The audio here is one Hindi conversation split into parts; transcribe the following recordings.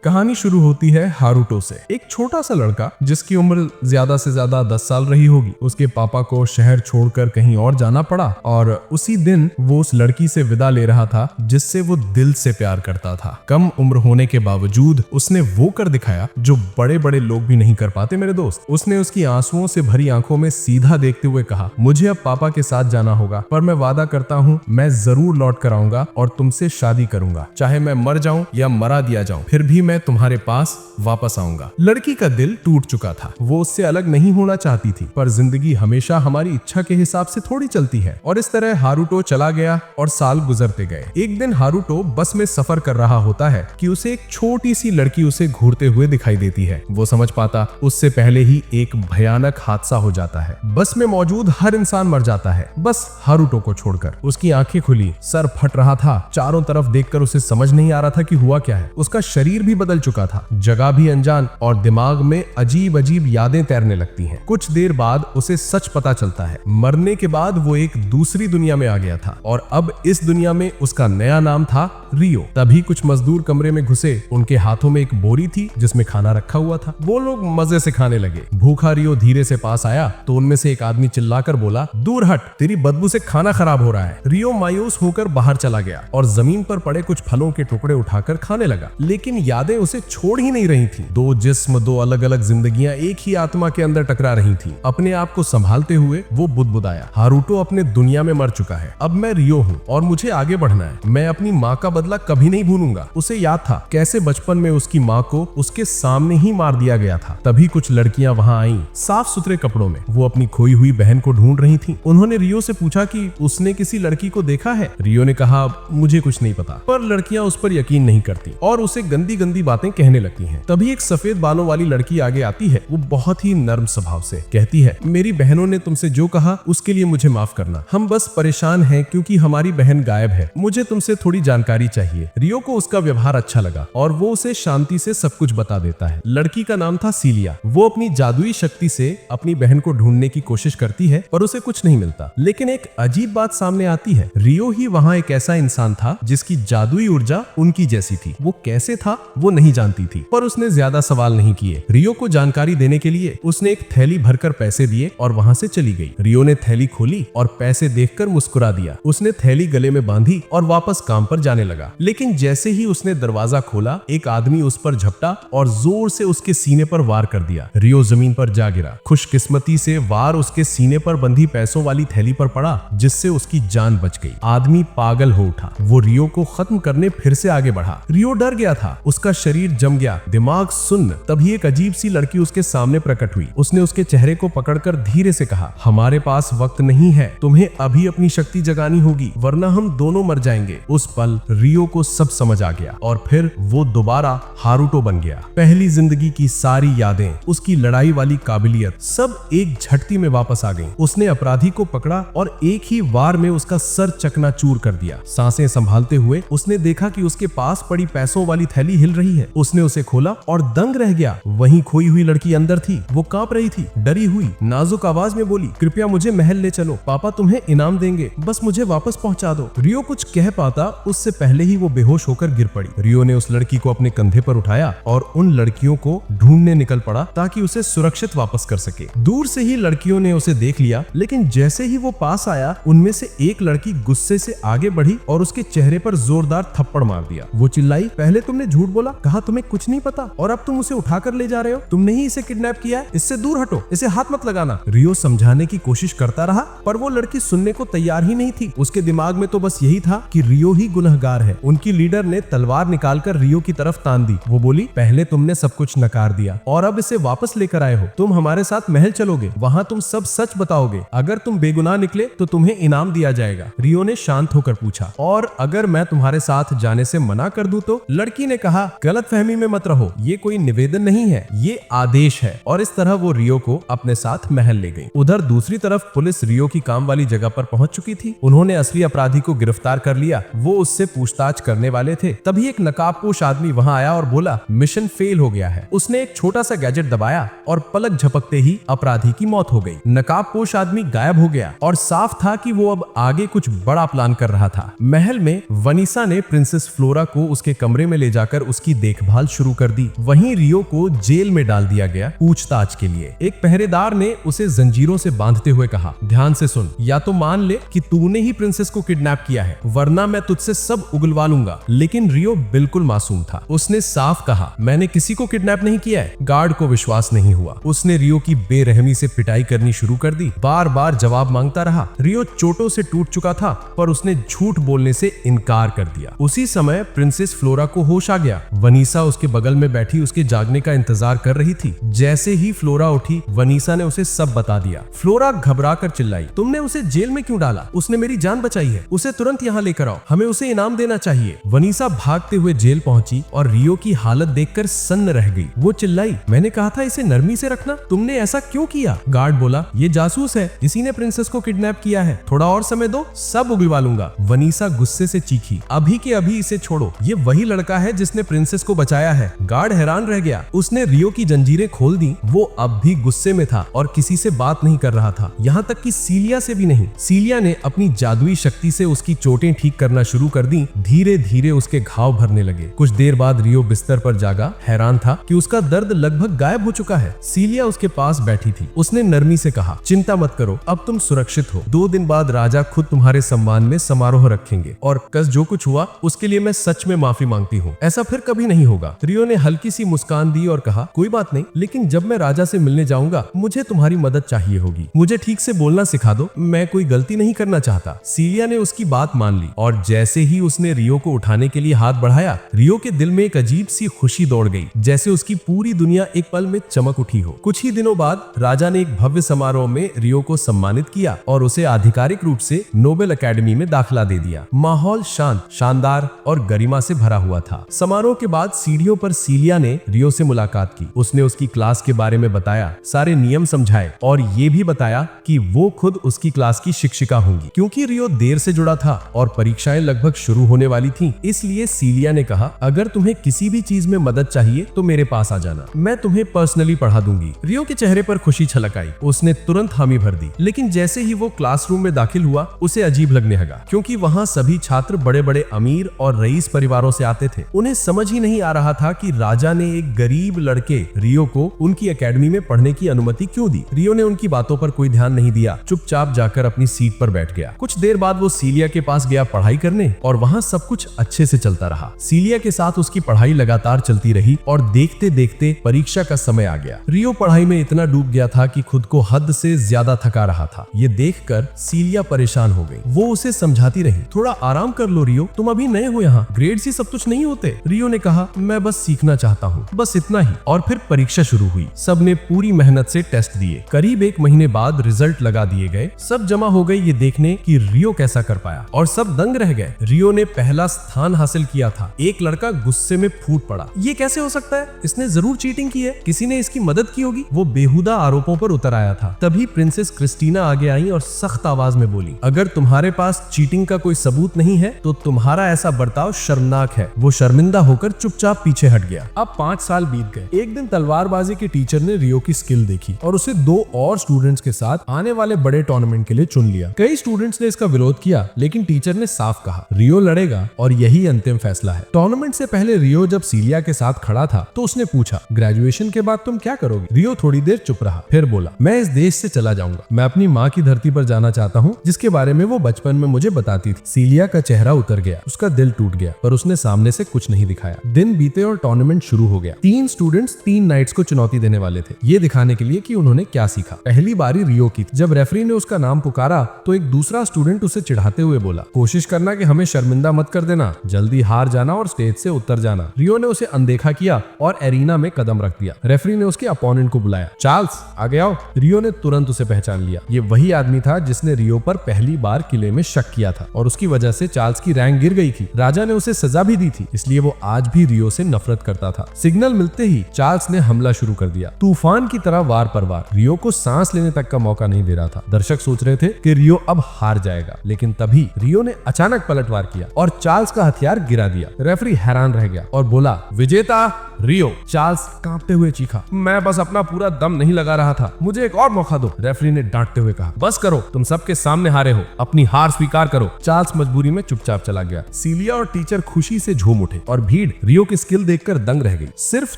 कहानी शुरू होती है हारुतो से। एक छोटा सा लड़का जिसकी उम्र ज्यादा से ज्यादा 10 साल रही होगी, उसके पापा को शहर छोड़कर कहीं और जाना पड़ा और उसी दिन वो उस लड़की से विदा ले रहा था जिससे वो दिल से प्यार करता था। कम उम्र होने के बावजूद उसने वो कर दिखाया जो बड़े बड़े लोग भी नहीं कर पाते मेरे दोस्त। उसने उसकी आंसुओं से भरी आंखों में सीधा देखते हुए कहा, मुझे अब पापा के साथ जाना होगा, पर मैं वादा करता हूँ मैं जरूर लौट कर आऊंगा और तुमसे शादी करूंगा, चाहे मैं मर जाऊं या मरा दिया जाऊं, फिर भी मैं तुम्हारे पास वापस आऊंगा। लड़की का दिल टूट चुका था। वो उससे अलग नहीं होना चाहती थी, पर जिंदगी हमेशा हमारी इच्छा के हिसाब से थोड़ी चलती है। और इस तरह हारुतो चला गया और साल गुजरते गए। एक दिन हारुतो बस में सफर कर रहा होता है कि उसे एक छोटी सी लड़की उसे घूरते हुए दिखाई देती है। वो समझ पाता उससे पहले ही एक भयानक हादसा हो जाता है। बस में मौजूद हर इंसान मर जाता है, बस हारुतो को छोड़कर। उसकी आंखें खुली, सर फट रहा था, चारों तरफ देखकर उसे समझ नहीं आ रहा था कि हुआ क्या है। उसका शरीर भी बदल चुका था, जगह भी अनजान, और दिमाग में अजीब अजीब यादें तैरने लगती हैं। कुछ देर बाद उसे सच पता चलता है, मरने के बाद वो एक दूसरी दुनिया में आ गया था और अब इस दुनिया में उसका नया नाम था रियो। तभी कुछ मजदूर कमरे में घुसे। उनके हाथों में एक बोरी थी जिसमें खाना रखा हुआ था। वो लोग मजे से खाने लगे। भूखा रियो धीरे से पास आया तो उनमें से एक आदमी चिल्लाकर बोला, दूर हट, तेरी बदबू से खाना खराब हो रहा है। रियो मायूस होकर बाहर चला गया और जमीन पर पड़े कुछ फलों के टुकड़े उठाकर खाने लगा। लेकिन यादें उसे छोड़ ही नहीं रही थी। दो जिस्म, दो अलग अलग जिंदगियां एक ही आत्मा के अंदर टकरा रही थी। अपने आप को संभालते हुए वो बुदबुदाया, हारुतो अपने दुनिया में मर चुका है, अब मैं रियो हूँ और मुझे आगे बढ़ना है। मैं अपनी माँ का बदला कभी नहीं भूलूंगा। उसे याद था कैसे बचपन में उसकी माँ को उसके सामने ही मार दिया गया था। तभी कुछ लड़कियां वहां आईं, साफ सुथरे कपड़ों में। वो अपनी खोई हुई बहन को ढूंढ रही थी। उन्होंने रियो से पूछा कि उसने किसी लड़की को देखा है। रियो ने कहा, मुझे कुछ नहीं पता। पर लड़कियां उस पर यकीन नहीं करती और उसे गंदी गंदी बातें कहने लगती हैं। तभी एक सफेद बालों वाली लड़की आगे आती है। वो बहुत ही नर्म स्वभाव से कहती है, मेरी बहनों ने तुमसे जो कहा उसके लिए मुझे माफ करना। हम बस परेशान हैं क्योंकि हमारी बहन गायब है। मुझे तुमसे थोड़ी जानकारी चाहिए। रियो को उसका व्यवहार अच्छा लगा और वो उसे शांति से सब कुछ बता देता है। लड़की का नाम था सीलिया। वो अपनी जादुई शक्ति से अपनी बहन को ढूंढने की कोशिश करती है पर उसे कुछ नहीं मिलता। लेकिन एक अजीब बात सामने आती है, रियो ही वहाँ एक ऐसा इंसान था जिसकी जादुई ऊर्जा उनकी जैसी थी। वो कैसे था वो नहीं जानती थी, पर उसने ज्यादा सवाल नहीं किए। रियो को जानकारी देने के लिए उसने एक थैली भरकर पैसे दिए और वहाँ से चली गई। रियो ने थैली खोली और पैसे देखकर मुस्कुरा दिया। उसने थैली गले में बांधी और वापस काम पर जाने लगा। लेकिन जैसे ही उसने दरवाजा खोला, एक आदमी उस पर झपटा और जोर से उसके सीने पर वार कर दिया। रियो जमीन पर जा गिरा। खुशकिस्मती से वार उसके सीने पर बंधी पैसों वाली थैली पर पड़ा, जिससे उसकी जान बच गई। आदमी पागल हो उठा। वो रियो को खत्म करने फिर से आगे बढ़ा। रियो डर गया था, उसका शरीर जम गया, दिमाग सुन्न। तभी एक अजीब सी लड़की उसके सामने प्रकट हुई। उसने उसके चेहरे को पकड़कर धीरे से कहा, हमारे पास वक्त नहीं है, तुम्हें अभी अपनी शक्ति जगानी होगी वरना हम दोनों मर जाएंगे। उस पल रियो को सब समझ आ गया और फिर वो दोबारा हारुतो बन गया। पहली जिंदगी की सारी यादें, उसकी लड़ाई वाली काबिलियत, सब एक झटकी में वापस आ गईं। उसने अपराधी को पकड़ा और एक ही वार में उसका सर चकनाचूर कर दिया। सांसें संभालते हुए उसने देखा कि उसके पास पड़ी पैसों वाली थैली हिल रही है। उसने उसे खोला और दंग रह गया। वहीं खोई हुई लड़की अंदर थी। वो कांप रही थी, डरी हुई, नाजुक आवाज में बोली, कृपया मुझे महल ले चलो, पापा तुम्हें इनाम देंगे, बस मुझे वापस पहुंचा दो। रियो कुछ कह पाता उससे पहले ही वो बेहोश होकर गिर पड़ी। रियो ने उस लड़की को अपने कंधे पर उठाया और उन लड़कियों को ढूंढने निकल पड़ा ताकि उसे सुरक्षित वापस कर सके। दूर से ही लड़कियों ने उसे देख लिया, लेकिन जैसे ही वो पास आया, उनमें से एक लड़की गुस्से से आगे बढ़ी और उसके चेहरे पर जोरदार थप्पड़ मार दिया। वो चिल्लाई, पहले तुमने झूठ बोला, कहा तुम्हें कुछ नहीं पता, और अब तुम उसे उठाकर ले जा रहे हो। तुमने ही इसे किडनैप किया है, इससे दूर हटो, इसे हाथ मत लगाना। रियो समझाने की कोशिश करता रहा, पर वो लड़की सुनने को तैयार ही नहीं थी। उसके दिमाग में तो बस यही था कि रियो ही गुनहगार है। उनकी लीडर ने तलवार निकालकर रियो की तरफ तान दी। वो बोली, पहले तुमने सब कुछ नकार दिया और अब इसे वापस लेकर आए हो। तुम हमारे साथ महल चलोगे, वहाँ तुम सब सच बताओगे। अगर तुम बेगुनाह निकले तो तुम्हें इनाम दिया जाएगा। रियो ने शांत होकर पूछा, और अगर मैं तुम्हारे साथ जाने से मना कर दूं तो? लड़की ने कहा, गलतफहमी में मत रहो, ये कोई निवेदन नहीं है, ये आदेश है। और इस तरह वो रियो को अपने साथ महल ले गई। उधर दूसरी तरफ पुलिस रियो की काम वाली जगह पर पहुंच चुकी थी। उन्होंने असली अपराधी को गिरफ्तार कर लिया। वो उससे पूछताछ करने वाले थे, तभी एक नकाबपोश आदमी वहां आया और बोला मिशन फेल हो गया है। उसने एक छोटा सा गैजेट दबाया और पलक झपकते ही अपराधी की मौत हो गई। नकाबपोश आदमी गायब हो गया और साफ था कि वो अब आगे कुछ बड़ा प्लान कर रहा था। महल में वनीसा ने प्रिंसेस फ्लोरा को उसके कमरे में ले जाकर उसकी देखभाल शुरू कर दी। वहीं रियो को जेल में डाल दिया गया पूछताछ के लिए। एक पहरेदार ने उसे जंजीरों से बांधते हुए कहा, ध्यान से सुन, या तो मान ले कि तूने ही प्रिंसेस को किडनैप किया है, वरना मैं तुझसे सब उगलवा लूंगा। लेकिन रियो बिल्कुल मासूम था। उसने साफ कहा, मैंने किसी को किडनैप नहीं किया है। गार्ड को विश्वास नहीं हुआ। उसने रियो की बेरहमी से पिटाई करनी शुरू कर दी। बार बार जवाब मांगता रहा। रियो चोटों से टूट चुका था, पर उसने झूठ बोलने से इनकार कर दिया। उसी समय प्रिंसेस फ्लोरा को होश आ गया। वनीसा उसके बगल में बैठी उसके जागने का इंतजार कर रही थी। जैसे ही फ्लोरा उठी, वनीसा ने उसे सब बता दिया। फ्लोरा घबरा कर चिल्लाई, तुमने उसे जेल में क्यों डाला? उसने मेरी जान बचाई है। उसे तुरंत यहाँ लेकर आओ, हमें उसे इनाम देना चाहिए। वनीसा भागते हुए जेल पहुंची और रियो की हालत देखकर सन्न रह गई। वो चिल्लाई, मैंने कहा था इसे नरमी से रखना, तुमने ऐसा क्यों किया? गार्ड बोला, ये जासूस है, इसी ने प्रिंसेस को किडनैप किया है। थोड़ा और समय दो, सब उगलवा लूंगा। वनीसा गुस्से से चीखी, अभी के अभी इसे छोड़ो, ये वही लड़का है जिसने प्रिंसेस को बचाया है। गार्ड हैरान रह गया। उसने रियो की जंजीरें खोल दी। वो अब भी गुस्से में था और किसी से बात नहीं कर रहा था, यहाँ तक कि सीलिया से भी नहीं। सीलिया ने अपनी जादुई शक्ति से उसकी चोटें ठीक करना शुरू कर दी। धीरे धीरे उसके घाव भरने लगे। कुछ देर बाद रियो बिस्तर पर जागा। हैरान था कि उसका दर्द लगभग गायब हो चुका है। सीलिया उसके पास बैठी थी। उसने नरमी से कहा, चिंता मत करो, अब तुम सुरक्षित हो। 2 दिन बाद राजा खुद तुम्हारे सम्मान में समारोह रखेंगे और कल जो कुछ हुआ उसके लिए मैं सच में माफी मांगती हूँ। ऐसा फिर कभी नहीं होगा। रियो ने हल्की सी मुस्कान दी और कहा, कोई बात नहीं, लेकिन जब मैं राजा से मिलने जाऊंगा मुझे तुम्हारी मदद चाहिए होगी। मुझे ठीक से बोलना सिखा दो, मैं कोई गलती नहीं करना चाहता। सीलिया ने उसकी बात मान ली और जैसे ही उसने रियो को उठाने के लिए हाथ बढ़ाया, रियो के दिल में एक अजीब सी खुशी दौड़ गई, जैसे उसकी पूरी दुनिया एक पल में चमक उठी हो। कुछ ही दिनों बाद राजा ने एक भव्य समारोह में रियो को सम्मानित किया और उसे आधिकारिक रूप से नोबेल अकेडमी में दाखिला दे दिया। माहौल शांत, शानदार और गरिमा से भरा हुआ था। समारोह के बाद सीढ़ियों पर सीलिया ने रियो से मुलाकात की। उसने उसकी क्लास के बारे में बताया, सारे नियम समझाए और ये भी बताया कि वो खुद उसकी क्लास की शिक्षिका होंगी। क्योंकि रियो देर से जुड़ा था और परीक्षाएं लगभग शुरू होने वाली थीं, इसलिए सीलिया ने कहा, अगर तुम्हें किसी भी चीज में मदद चाहिए तो मेरे पास आ जाना, मैं तुम्हें पर्सनली पढ़ा दूंगी। रियो के चेहरे पर खुशी छलक आई। उसने तुरंत हामी भर दी। लेकिन जैसे ही वो क्लासरूम में दाखिल हुआ, उसे अजीब लगने लगा, क्योंकि वहाँ सभी छात्र बड़े बड़े अमीर और रईस परिवारों से आते थे। उन्हें समझ ही नहीं आ रहा था कि राजा ने एक गरीब लड़के रियो को उनकी एकेडमी में पढ़ने की अनुमति क्यों दी। रियो ने उनकी बातों पर कोई ध्यान नहीं दिया, चुपचाप जाकर अपनी सीट पर बैठ गया। कुछ देर बाद वो सीलिया के पास गया पढ़ाई करने और वहाँ सब कुछ अच्छे से चलता रहा। सीलिया के साथ उसकी पढ़ाई लगातार चलती रही और देखते देखते परीक्षा का समय आ गया। रियो पढ़ाई में इतना डूब गया था कि खुद को हद से ज्यादा थका रहा था। ये देखकर सीलिया परेशान हो गई। वो उसे समझाती रही, थोड़ा आराम कर लो रियो, तुम अभी नए हो यहाँ, ग्रेड्स ही सब कुछ नहीं होते। रियो ने कहा, मैं बस सीखना चाहता हूँ, बस इतना ही। और फिर परीक्षा शुरू हुई। सबने पूरी मेहनत से टेस्ट दिए। करीब 1 महीने बाद रिजल्ट लगा दिए गए। सब जमा हो गए ये देखने कि रियो कैसा कर पाया और सब दंग रह गए। रियो ने पहला स्थान हासिल किया था। एक लड़का गुस्से में फूट पड़ा, ये कैसे हो सकता है, इसने जरूर चीटिंग की है, किसी ने इसकी मदद की होगी। वो बेहुदा आरोपों पर उतर आया था। तभी प्रिंसेस क्रिस्टीना आगे आई और सख्त आवाज में बोली, अगर तुम्हारे पास चीटिंग का कोई सबूत नहीं है तो तुम्हारा ऐसा बर्ताव शर्मनाक है। वो शर्मिंदा होकर चुपचाप पीछे हट गया। अब 5 साल बीत गए। एक दिन तलवारबाजी के टीचर ने रियो की स्किल देखी और उसे 2 और स्टूडेंट्स के साथ आने वाले बड़े टूर्नामेंट के लिए चुन लिया। कई स्टूडेंट्स ने इसका विरोध किया, लेकिन टीचर ने साफ कहा, रियो लड़ेगा और यही अंतिम फैसला है। टूर्नामेंट से पहले रियो जब सीलिया के साथ खड़ा था तो उसने पूछा, ग्रेजुएशन के बाद तुम क्या करोगे? रियो थोड़ी देर चुप रहा, फिर बोला, मैं इस देश से चला जाऊंगा। मैं अपनी माँ की धरती पर जाना चाहता हूँ, जिसके बारे में वो बचपन में मुझे बताती थी। सीलिया का चेहरा उतर गया, उसका दिल टूट गया, पर उसने सामने से कुछ नहीं दिखाया। दिन बीते और टूर्नामेंट शुरू हो गया। 3 स्टूडेंट्स 3 नाइट्स को चुनौती देने वाले थे, ये दिखाने के लिए कि उन्होंने क्या सीखा। पहली बारी रियो की थी। जब रेफरी ने उसका नाम पुकारा तो एक दूसरा स्टूडेंट उसे चिढ़ाते हुए बोला, कोशिश करना कि हमें शर्मिंदा मत कर देना, जल्दी हार जाना और स्टेज से उतर जाना। रियो ने उसे अनदेखा किया और एरिना में कदम रख दिया। रेफरी ने उसके अपोनेंट को बुलाया, चार्ल्स आगे आओ। रियो ने तुरंत उसे पहचान लिया। ये वही आदमी था जिसने रियो पर पहली बार किले में शक किया था और उसकी वजह से चार्ल्स की रैंक गिर गई थी। राजा ने उसे सजा भी दी थी, इसलिए वो आज भी रियो से नफरत करता करता था। सिग्नल मिलते ही चार्ल्स ने हमला शुरू कर दिया, तूफान की तरह वार पर वार। रियो को सांस लेने तक का मौका नहीं दे रहा था। दर्शक सोच रहे थे कि रियो अब हार जाएगा, लेकिन तभी रियो ने अचानक पलटवार किया और चार्ल्स का हथियार गिरा दिया। रेफरी हैरान रह गया और बोला, विजेता रियो। चार्ल्स कांपते हुए चीखा, मैं बस अपना पूरा दम नहीं लगा रहा था, मुझे एक और मौका दो। रेफरी ने डांटते हुए कहा, बस करो, तुम सबके सामने हारे हो, अपनी हार स्वीकार करो। चार्ल्स मजबूरी में चुपचाप चला गया। सीलिया और टीचर खुशी से झूम उठे और भीड़ रियो की स्किल देखकर दंग रह गई, सिर्फ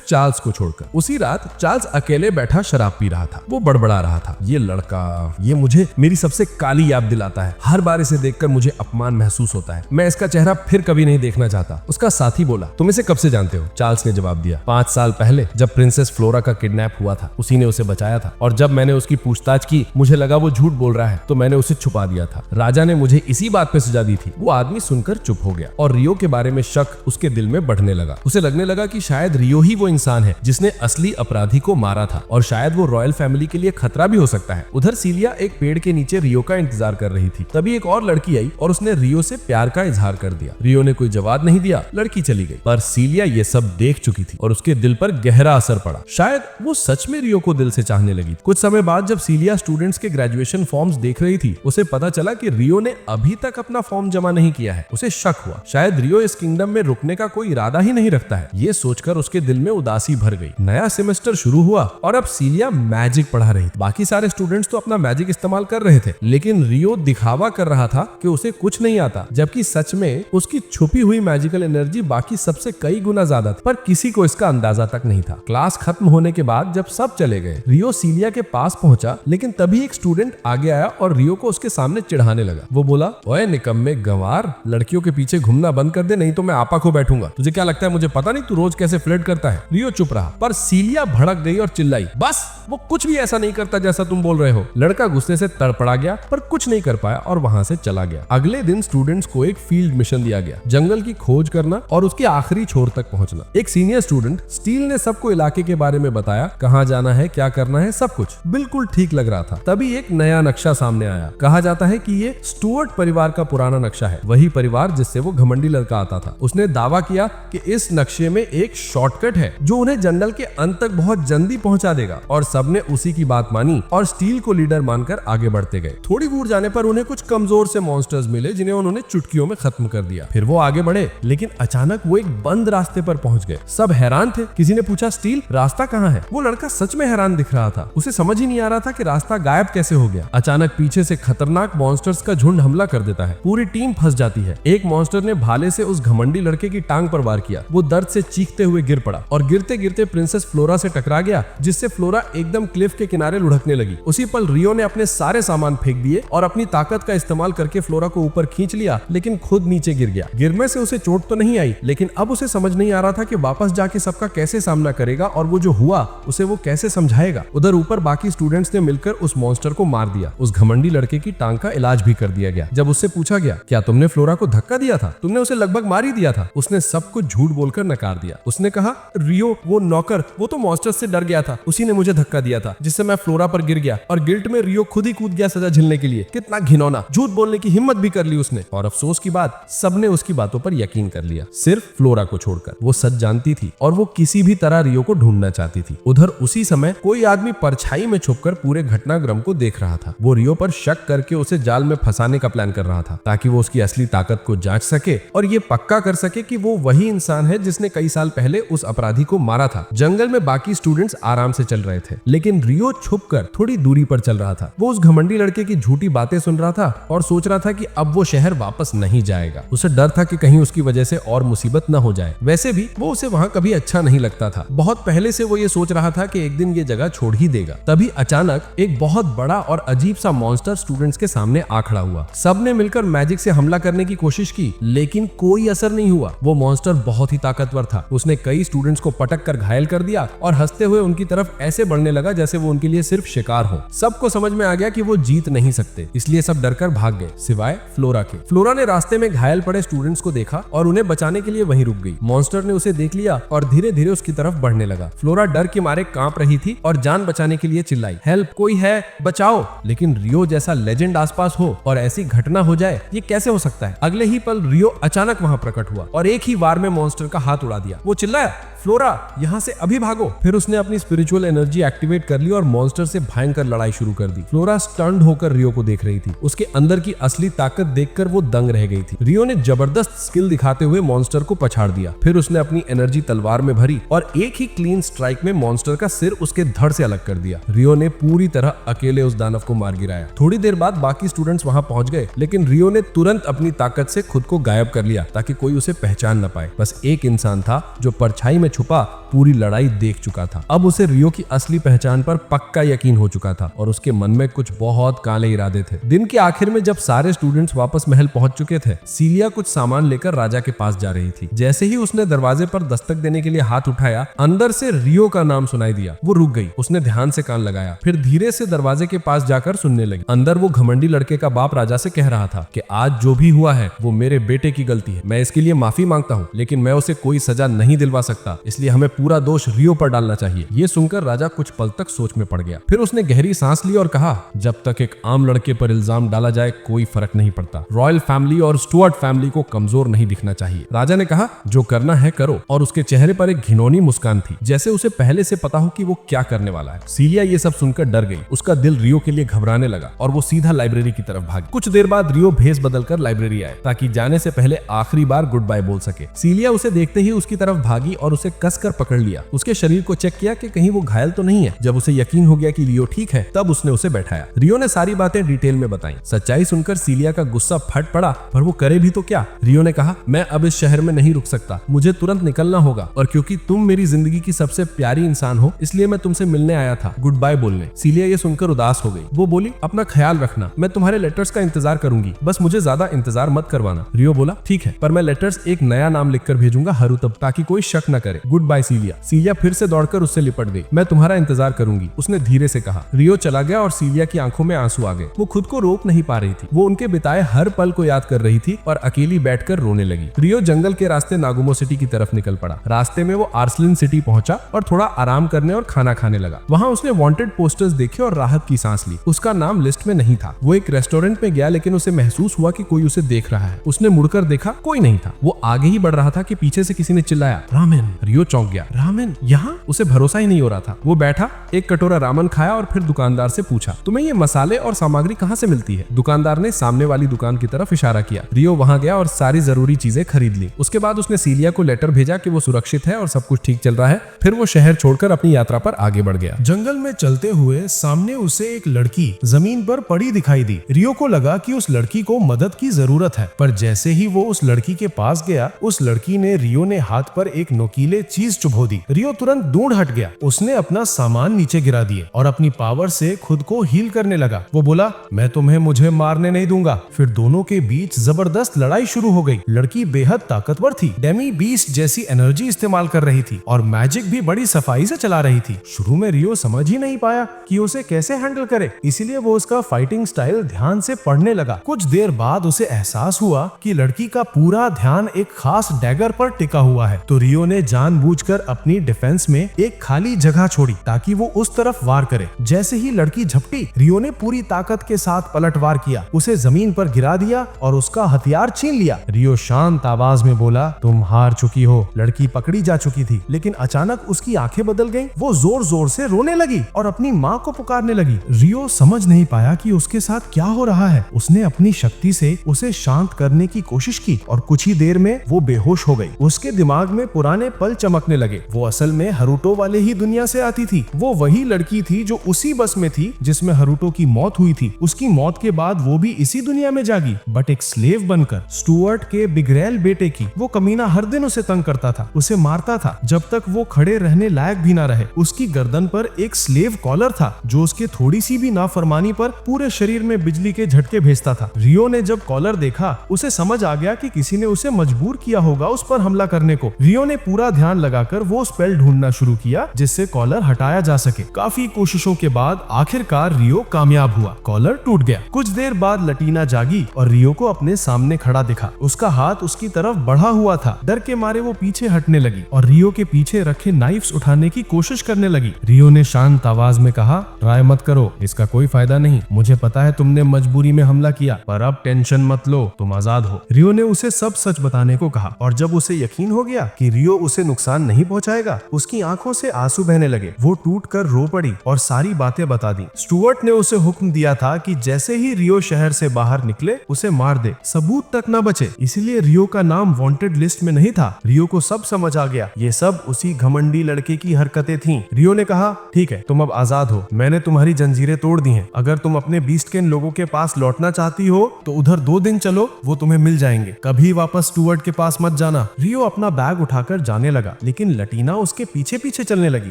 चार्ल्स को छोड़कर। उसी रात चार्ल्स अकेले बैठा शराब पी रहा था। वो बड़बड़ा रहा था, ये लड़का, ये मुझे मेरी सबसे काली याद दिलाता है। हर बार इसे देखकर मुझे अपमान महसूस होता है। मैं इसका चेहरा फिर कभी नहीं देखना चाहता। उसका साथी बोला, तुम इसे कब से जानते हो? चार्ल्स ने जवाब दिया, 5 साल पहले जब प्रिंसेस फ्लोरा का किडनैप हुआ था, उसी ने उसे बचाया था। और जब मैंने उसकी पूछताछ की, मुझे लगा वो झूठ बोल रहा है, तो मैंने उसे छुपा दिया था। राजा ने मुझे इसी बात पे सजा दी थी। वो आदमी सुनकर चुप हो गया और रियो के बारे में शक उसके दिल में बढ़ने लगा। उसे लगने लगा कि शायद रियो ही वो इंसान है जिसने असली अपराधी को मारा था और शायद वो रॉयल फैमिली के लिए खतरा भी हो सकता है। उधर सीलिया एक पेड़ के नीचे रियो का इंतजार कर रही थी। तभी एक और लड़की आई और उसने रियो से प्यार का इजहार कर दिया। रियो ने कोई जवाब नहीं दिया, लड़की चली गई। पर सीलिया ये सब देख चुकी थी और उसके दिल पर गहरा असर पड़ा। शायद वो सच में रियो को दिल से चाहने लगी। कुछ समय बाद जब सीलिया स्टूडेंट्स के ग्रेजुएशन फॉर्म्स देख रही थी, उसे पता चला कि रियो ने अभी तक अपना फॉर्म जमा नहीं किया है। उसे शक हुआ, शायद रियो इस किंगडम में रुकने का कोई इरादा ही नहीं रखता है। ये सोचकर उसके दिल में उदासी भर गई। नया सेमेस्टर शुरू हुआ और अब सीलिया मैजिक पढ़ा रही थी। बाकी सारे स्टूडेंट्स तो अपना मैजिक इस्तेमाल कर रहे थे, लेकिन रियो दिखावा कर रहा था कि उसे कुछ नहीं आता, जबकि सच में उसकी छुपी हुई मैजिकल एनर्जी बाकी सबसे कई गुना ज्यादा थी। पर किसी को इसका अंदाजा तक नहीं था। क्लास खत्म होने के बाद जब सब चले गए, रियो सीलिया के पास पहुंचा, लेकिन तभी एक स्टूडेंट आगे आया और रियो को उसके सामने चिढ़ाने लगा। वो बोला, ओए निकम्मे गंवार, लड़कियों के पीछे घूमना बंद कर दे, नहीं तो मैं आपा को बैठूंगा। तुझे क्या लगता है मुझे पता नहीं तू रोज कैसे फ्लर्ट करता है? रियो चुप रहा, पर सीलिया भड़क गई और चिल्लाई, बस वो कुछ भी ऐसा नहीं करता जैसा तुम बोल रहे हो। लड़का गुस्से से तड़पड़ा गया पर कुछ नहीं कर पाया और वहां से चला गया। अगले दिन स्टूडेंट्स को एक फील्ड मिशन दिया गया, जंगल की खोज करना और उसके आखिरी छोर तक पहुंचना। एक सीनियर स्टूडेंट स्टील ने सबको इलाके के बारे में बताया, कहां जाना है, क्या करना है, सब कुछ बिल्कुल ठीक लग रहा था। तभी एक नया नक्शा सामने आया। कहा जाता है कि ये स्टुअर्ट परिवार का पुराना नक्शा है, वही परिवार जिससे वो घमंडी लड़का आता था। उसने दावा किया कि इस नक्शे में एक शॉर्टकट है जो उन्हें जंगल के अंत तक बहुत जल्दी पहुंचा देगा। और सबने उसी की बात मानी और स्टील को लीडर मानकर आगे बढ़ते गए। थोड़ी दूर जाने पर उन्हें कुछ कमजोर से मॉन्स्टर्स मिले जिन्हें उन्होंने चुटकियों में खत्म कर दिया। फिर वो आगे बढ़े, लेकिन अचानक वो एक बंद रास्ते पर पहुंच गए। सब हैरान थे। किसी ने पूछा, स्टील रास्ता कहाँ है? वो लड़का सच में हैरान दिख रहा था। उसे समझ ही नहीं आ रहा था कि रास्ता गायब कैसे हो गया। अचानक पीछे से खतरनाक मॉन्स्टर्स का झुंड हमला कर देता है। पूरी टीम फंस जाती है। एक मॉन्स्टर ने भाले से उस घमंडी लड़के की टांग पर वार किया। वो दर्द से चीखते हुए गिर पड़ा और गिरते गिरते प्रिंसेस फ्लोरा से टकरा गया, जिससे फ्लोरा एकदम क्लिफ के किनारे लुढ़कने लगी। उसी पल रियो ने अपने सारे सामान फेंक दिए और अपनी ताकत का इस्तेमाल करके फ्लोरा को ऊपर खींच लिया, लेकिन खुद नीचे गिर गया। गिरने से उसे चोट तो नहीं आई, लेकिन अब उसे समझ नहीं आ रहा था कि वापस जाके सबका कैसे सामना करेगा और वो जो हुआ उसे वो कैसे समझाएगा। उधर ऊपर बाकी स्टूडेंट्स ने मिलकर उस मॉन्स्टर को मार दिया। उस घमंडी लड़के की टांग का इलाज भी कर दिया गया। जब उससे पूछा गया, क्या तुमने फ्लोरा को धक्का दिया था? तुमने उसे लगभग मार ही दिया था। उसने सब कुछ झूठ बोलकर नकार दिया। उसने कहा, रियो वो नौकर, वो तो मॉन्स्टर से डर गया था, उसी ने मुझे धक्का दिया था, जिससे मैं फ्लोरा पर गिर गया और गिल्ट में रियो खुद ही कूद गया सजा झेलने के लिए। कितना घिनौना! झूठ बोलने की हिम्मत भी कर ली उसने। और अफसोस की बात, सबने उसकी बातों पर यकीन कर लिया, सिर्फ फ्लोरा को छोड़कर। वो सच जानती थी और वो किसी भी तरह रियो को ढूंढना चाहती थी। उधर उसी समय कोई आदमी परछाई में छुपकर पूरे घटनाक्रम को देख रहा था। वो रियो पर शक करके उसे जाल में फंसाने का प्लान कर रहा था, ताकि वो उसकी असली ताकत को जांच सके और ये पक्का कर सके कि वो वही इंसान है जिसने कई साल पहले उस अपराधी को मारा था। जंगल में बाकी स्टूडेंट्स आराम से चल रहे थे, लेकिन रियो छुपकर थोड़ी दूरी पर चल रहा था। वो उस घमंडी लड़के की झूठी बातें सुन रहा था और सोच रहा था कि अब वो शहर वापस नहीं जाएगा। उसे डर था कि कहीं उसकी वजह से और मुसीबत न हो जाए। वैसे भी वो उसे वहां कभी अच्छा नहीं लगता था। बहुत पहले से वो ये सोच रहा था कि एक दिन ये जगह छोड़ ही देगा। तभी अचानक एक बहुत बड़ा और अजीब सा मॉन्स्टर स्टूडेंट्स के सामने आ खड़ा हुआ। सबने मिलकर मैजिक से हमला करने की कोशिश की, लेकिन कोई असर नहीं हुआ। वो मॉन्स्टर बहुत ही ताकतवर था। उसने कई स्टूडेंट्स को पटक कर घायल कर दिया और हंसते हुए उनकी तरफ ऐसे बढ़ने लगा जैसे वो उनके लिए सिर्फ शिकार हो। सबको समझ में आ गया कि वो जीत नहीं सकते, इसलिए सब डरकर भाग गए, सिवाय फ्लोरा के। फ्लोरा ने रास्ते में घायल पड़े स्टूडेंट्स को देखा और उन्हें बचाने के लिए वहीं रुक गई। मॉन्स्टर ने उसे देख लिया और धीरे धीरे उसकी तरफ बढ़ने लगा। फ्लोरा डर के मारे कांप रही थी और जान बचाने के लिए चिल्लाई, हेल्प, कोई है, बचाओ। लेकिन रियो जैसा लेजेंड आसपास हो और ऐसी घटना हो जाए, ये कैसे हो सकता है? अगले ही पल रियो अचानक वहां प्रकट हुआ और एक ही वार में मॉन्स्टर का हाथ उड़ा दिया। वो चिल्लाया, फ्लोरा यहाँ से अभी भागो। फिर उसने अपनी स्पिरिचुअल एनर्जी एक्टिवेट कर ली और मॉन्स्टर से भयंकर लड़ाई शुरू कर दी। फ्लोरा स्टन्ड होकर रियो को देख रही थी। उसके अंदर की असली ताकत देखकर वो दंग रह गई थी। रियो ने जबरदस्त स्किल दिखाते हुए मॉन्स्टर को पछाड़ दिया। फिर उसने अपनी एनर्जी तलवार में भरी और एक ही क्लीन स्ट्राइक में मॉन्स्टर का सिर उसके धड़ से अलग कर दिया। रियो ने पूरी तरह अकेले उस दानव को मार गिराया। थोड़ी देर बाद बाकी स्टूडेंट्स वहां पहुंच गए, लेकिन रियो ने तुरंत अपनी ताकत से खुद को गायब कर लिया ताकि कोई उसे पहचान न पाए। बस एक इंसान था जो परछाई में छुपा पूरी लड़ाई देख चुका था। अब उसे रियो की असली पहचान पर पक्का यकीन हो चुका था और उसके मन में कुछ बहुत काले इरादे थे। दिन के आखिर में जब सारे स्टूडेंट्स वापस महल पहुंच चुके थे, सीलिया कुछ सामान लेकर राजा के पास जा रही थी। जैसे ही उसने दरवाजे पर दस्तक देने के लिए हाथ उठाया, अंदर से रियो का नाम सुनाई दिया। वो रुक गई। उसने ध्यान से कान लगाया, फिर धीरे से दरवाजे के पास जाकर सुनने लगी। अंदर वो घमंडी लड़के का बाप राजा से कह रहा था कि आज जो भी हुआ है वो मेरे बेटे की गलती है। मैं इसके लिए माफी मांगता हूँ, लेकिन मैं उसे कोई सजा नहीं दिलवा सकता, इसलिए हमें पूरा दोष रियो पर डालना चाहिए। ये सुनकर राजा कुछ पल तक सोच में पड़ गया। फिर उसने गहरी सांस ली और कहा, जब तक एक आम लड़के पर इल्जाम डाला जाए कोई फर्क नहीं पड़ता। रॉयल फैमिली और स्टुअर्ट फैमिली को कमजोर नहीं दिखना चाहिए। राजा ने कहा, जो करना है करो, और उसके चेहरे पर एक घिनौनी मुस्कान थी, जैसे उसे पहले से पता हो कि वो क्या करने वाला है। सीलिया ये सब सुनकर डर गई। उसका दिल रियो के लिए घबराने लगा और वो सीधा लाइब्रेरी की तरफ भागी। कुछ देर बाद रियो भेस बदलकर लाइब्रेरी आए ताकि जाने से पहले आखिरी बार गुड बाय बोल सके। सीलिया उसे देखते ही उसकी तरफ भागी और उसे कसकर पकड़ लिया। उसके शरीर को चेक किया कि कहीं वो घायल तो नहीं है। जब उसे यकीन हो गया कि रियो ठीक है, तब उसने उसे बैठाया। रियो ने सारी बातें डिटेल में बताई। सच्चाई सुनकर सीलिया का गुस्सा फट पड़ा, पर वो करे भी तो क्या। रियो ने कहा, मैं अब इस शहर में नहीं रुक सकता, मुझे तुरंत निकलना होगा, और क्योंकि तुम मेरी जिंदगी की सबसे प्यारी इंसान हो, इसलिए मैं तुमसे मिलने आया था, गुड बाय बोलने। सीलिया ये सुनकर उदास हो गई। वो बोली, अपना ख्याल रखना, मैं तुम्हारे लेटर्स का इंतजार करूंगी, बस मुझे ज्यादा इंतजार मत करवाना। रियो बोला, ठीक है, पर मैं लेटर्स एक नया नाम लिखकर भेजूंगा, हरुतब, ताकि कोई शक न करे। Good bye सीलिया। सीलिया फिर से दौड़कर उससे लिपट गई। मैं तुम्हारा इंतजार करूंगी, उसने धीरे से कहा। रियो चला गया और सीलिया की आंखों में आंसू आ गए। वो खुद को रोक नहीं पा रही थी। वो उनके बिताए हर पल को याद कर रही थी और अकेली बैठकर रोने लगी। रियो जंगल के रास्ते नागुमो सिटी की तरफ निकल पड़ा। रास्ते में वो आर्सलिन सिटी पहुंचा और थोड़ा आराम करने और खाना खाने लगा। वहां उसने वांटेड पोस्टर्स देखे और राहत की सांस ली। उसका नाम लिस्ट में नहीं था। वो एक रेस्टोरेंट में गया, लेकिन उसे महसूस हुआ कि कोई उसे देख रहा है। उसने मुड़कर देखा, कोई नहीं था। वो आगे ही बढ़ रहा था कि पीछे से किसी ने चिल्लाया, रामेन। रियो चौंक गया। रामेन यहाँ? उसे भरोसा ही नहीं हो रहा था। वो बैठा, एक कटोरा रामेन खाया और फिर दुकानदार से पूछा, तुम्हें ये मसाले और सामग्री कहाँ से मिलती है? दुकानदार ने सामने वाली दुकान की तरफ इशारा किया। रियो वहां गया और सारी जरूरी चीजें खरीद ली। उसके बाद उसने सीलिया को लेटर भेजा कि वो सुरक्षित है और सब कुछ ठीक चल रहा है। फिर वो शहर छोड़कर अपनी यात्रा पर आगे बढ़ गया। जंगल में चलते हुए सामने उसे एक लड़की जमीन पर पड़ी दिखाई दी। रियो को लगा कि उस लड़की को मदद की जरूरत है, पर जैसे ही वो उस लड़की के पास गया, उस लड़की ने रियो ने हाथ पर एक नुकीले चीज चुभो दी। रियो तुरंत दूर हट गया। उसने अपना सामान नीचे गिरा दिए और अपनी पावर से खुद को हील करने लगा। वो बोला, मैं तुम्हें मुझे मारने नहीं दूंगा। फिर दोनों के बीच जबरदस्त लड़ाई शुरू हो गई। लड़की बेहद ताकतवर थी, डेमी बीस्ट जैसी एनर्जी इस्तेमाल कर रही थी और मैजिक भी बड़ी सफाई से चला रही थी। शुरू में रियो समझ ही नहीं पाया कि उसे कैसे हैंडल करे, इसीलिए वो उसका फाइटिंग स्टाइल ध्यान से पढ़ने लगा। कुछ देर बाद उसे एहसास हुआ कि लड़की का पूरा ध्यान एक खास डैगर पर टिका हुआ है, तो रियो ने जानबूझकर अपनी डिफेंस में एक खाली जगह छोड़ी ताकि वो उस तरफ वार करे। जैसे ही लड़की झपटी, रियो ने पूरी ताकत के साथ पलटवार किया, उसे जमीन पर गिरा दिया और उसका हथियार छीन लिया। रियो शांत आवाज में बोला, तुम हार चुकी हो। लड़की पकड़ी जा चुकी थी, लेकिन अचानक उसकी आंखें बदल गईं। वो जोर जोर से रोने लगी और अपनी माँ को पुकारने लगी। रियो समझ नहीं पाया कि उसके साथ क्या हो रहा है। उसने अपनी शक्ति से उसे शांत करने की कोशिश की और कुछ ही देर में वो बेहोश हो गई। उसके दिमाग में पुराने पल चमकने लगे। वो असल में हरुटो वाले ही दुनिया से आती थी। वो वही लड़की थी जो उसी बस में थी जिसमें हरुटो की मौत हुई थी। उसकी मौत के बाद वो भी इसी दुनिया में जागी, बट एक स्लेव बनकर। स्टुअर्ट के बिगड़ैल बेटे की। वो कमीना हर दिन उसे तंग करता था, उसे मारता था जब तक वो खड़े रहने लायक भी ना रहे। उसकी गर्दन पर एक स्लेव कॉलर था जो उसके थोड़ी सी भी नाफरमानी पर पूरे शरीर में बिजली के झटके भेजता था। रियो ने जब कॉलर देखा, उसे समझ आ गया कि किसी ने उसे मजबूर किया होगा उस पर हमला करने को। रियो ने पूरा ध्यान लगाकर वो स्पेल ढूंढना शुरू किया जिससे कॉलर हटाया जा सके। काफी कोशिशों के बाद आखिरकार रियो कामयाब हुआ। कॉलर टूट गया। कुछ देर बाद लटीना जागी और रियो को अपने सामने खड़ा दिखा। उसका हाथ उसकी तरफ बढ़ा हुआ था। डर के मारे वो पीछे हटने लगी और रियो के पीछे रखे नाइफ्स उठाने की कोशिश करने लगी। रियो ने शांत आवाज में कहा, ट्राई मत करो, इसका कोई फायदा नहीं। मुझे पता है तुमने मजबूरी में हमला किया, पर अब टेंशन मत लो, तुम आजाद हो। रियो ने उसे सब सच बताने को कहा और जब उसे यकीन हो गया कि रियो उसे नुकसान नहीं पहुंचाएगा। उसकी आंखों से आंसू बहने लगे। वो टूट कर रो पड़ी और सारी बातें बता दी। स्टुअर्ट ने उसे हुक्म दिया था कि जैसे ही रियो शहर से बाहर निकले उसे मार दे, सबूत तक न बचे। इसीलिए रियो का नाम वांटेड लिस्ट में नहीं था। रियो को सब समझ आ गया, ये सब उसी घमंडी लड़के की हरकतें थीं। रियो ने कहा, ठीक है, तुम अब आजाद हो, मैंने तुम्हारी जंजीरें तोड़ दी हैं। अगर तुम अपने बीस्ट के लोगों के पास लौटना चाहती हो तो उधर 2 दिन चलो, वो तुम्हें मिल जाएंगे। कभी वापस स्टुअर्ट के पास मत जाना। रियो अपना बैग उठाकर जाने लगा, लेकिन लटीना उसके पीछे पीछे चलने लगी।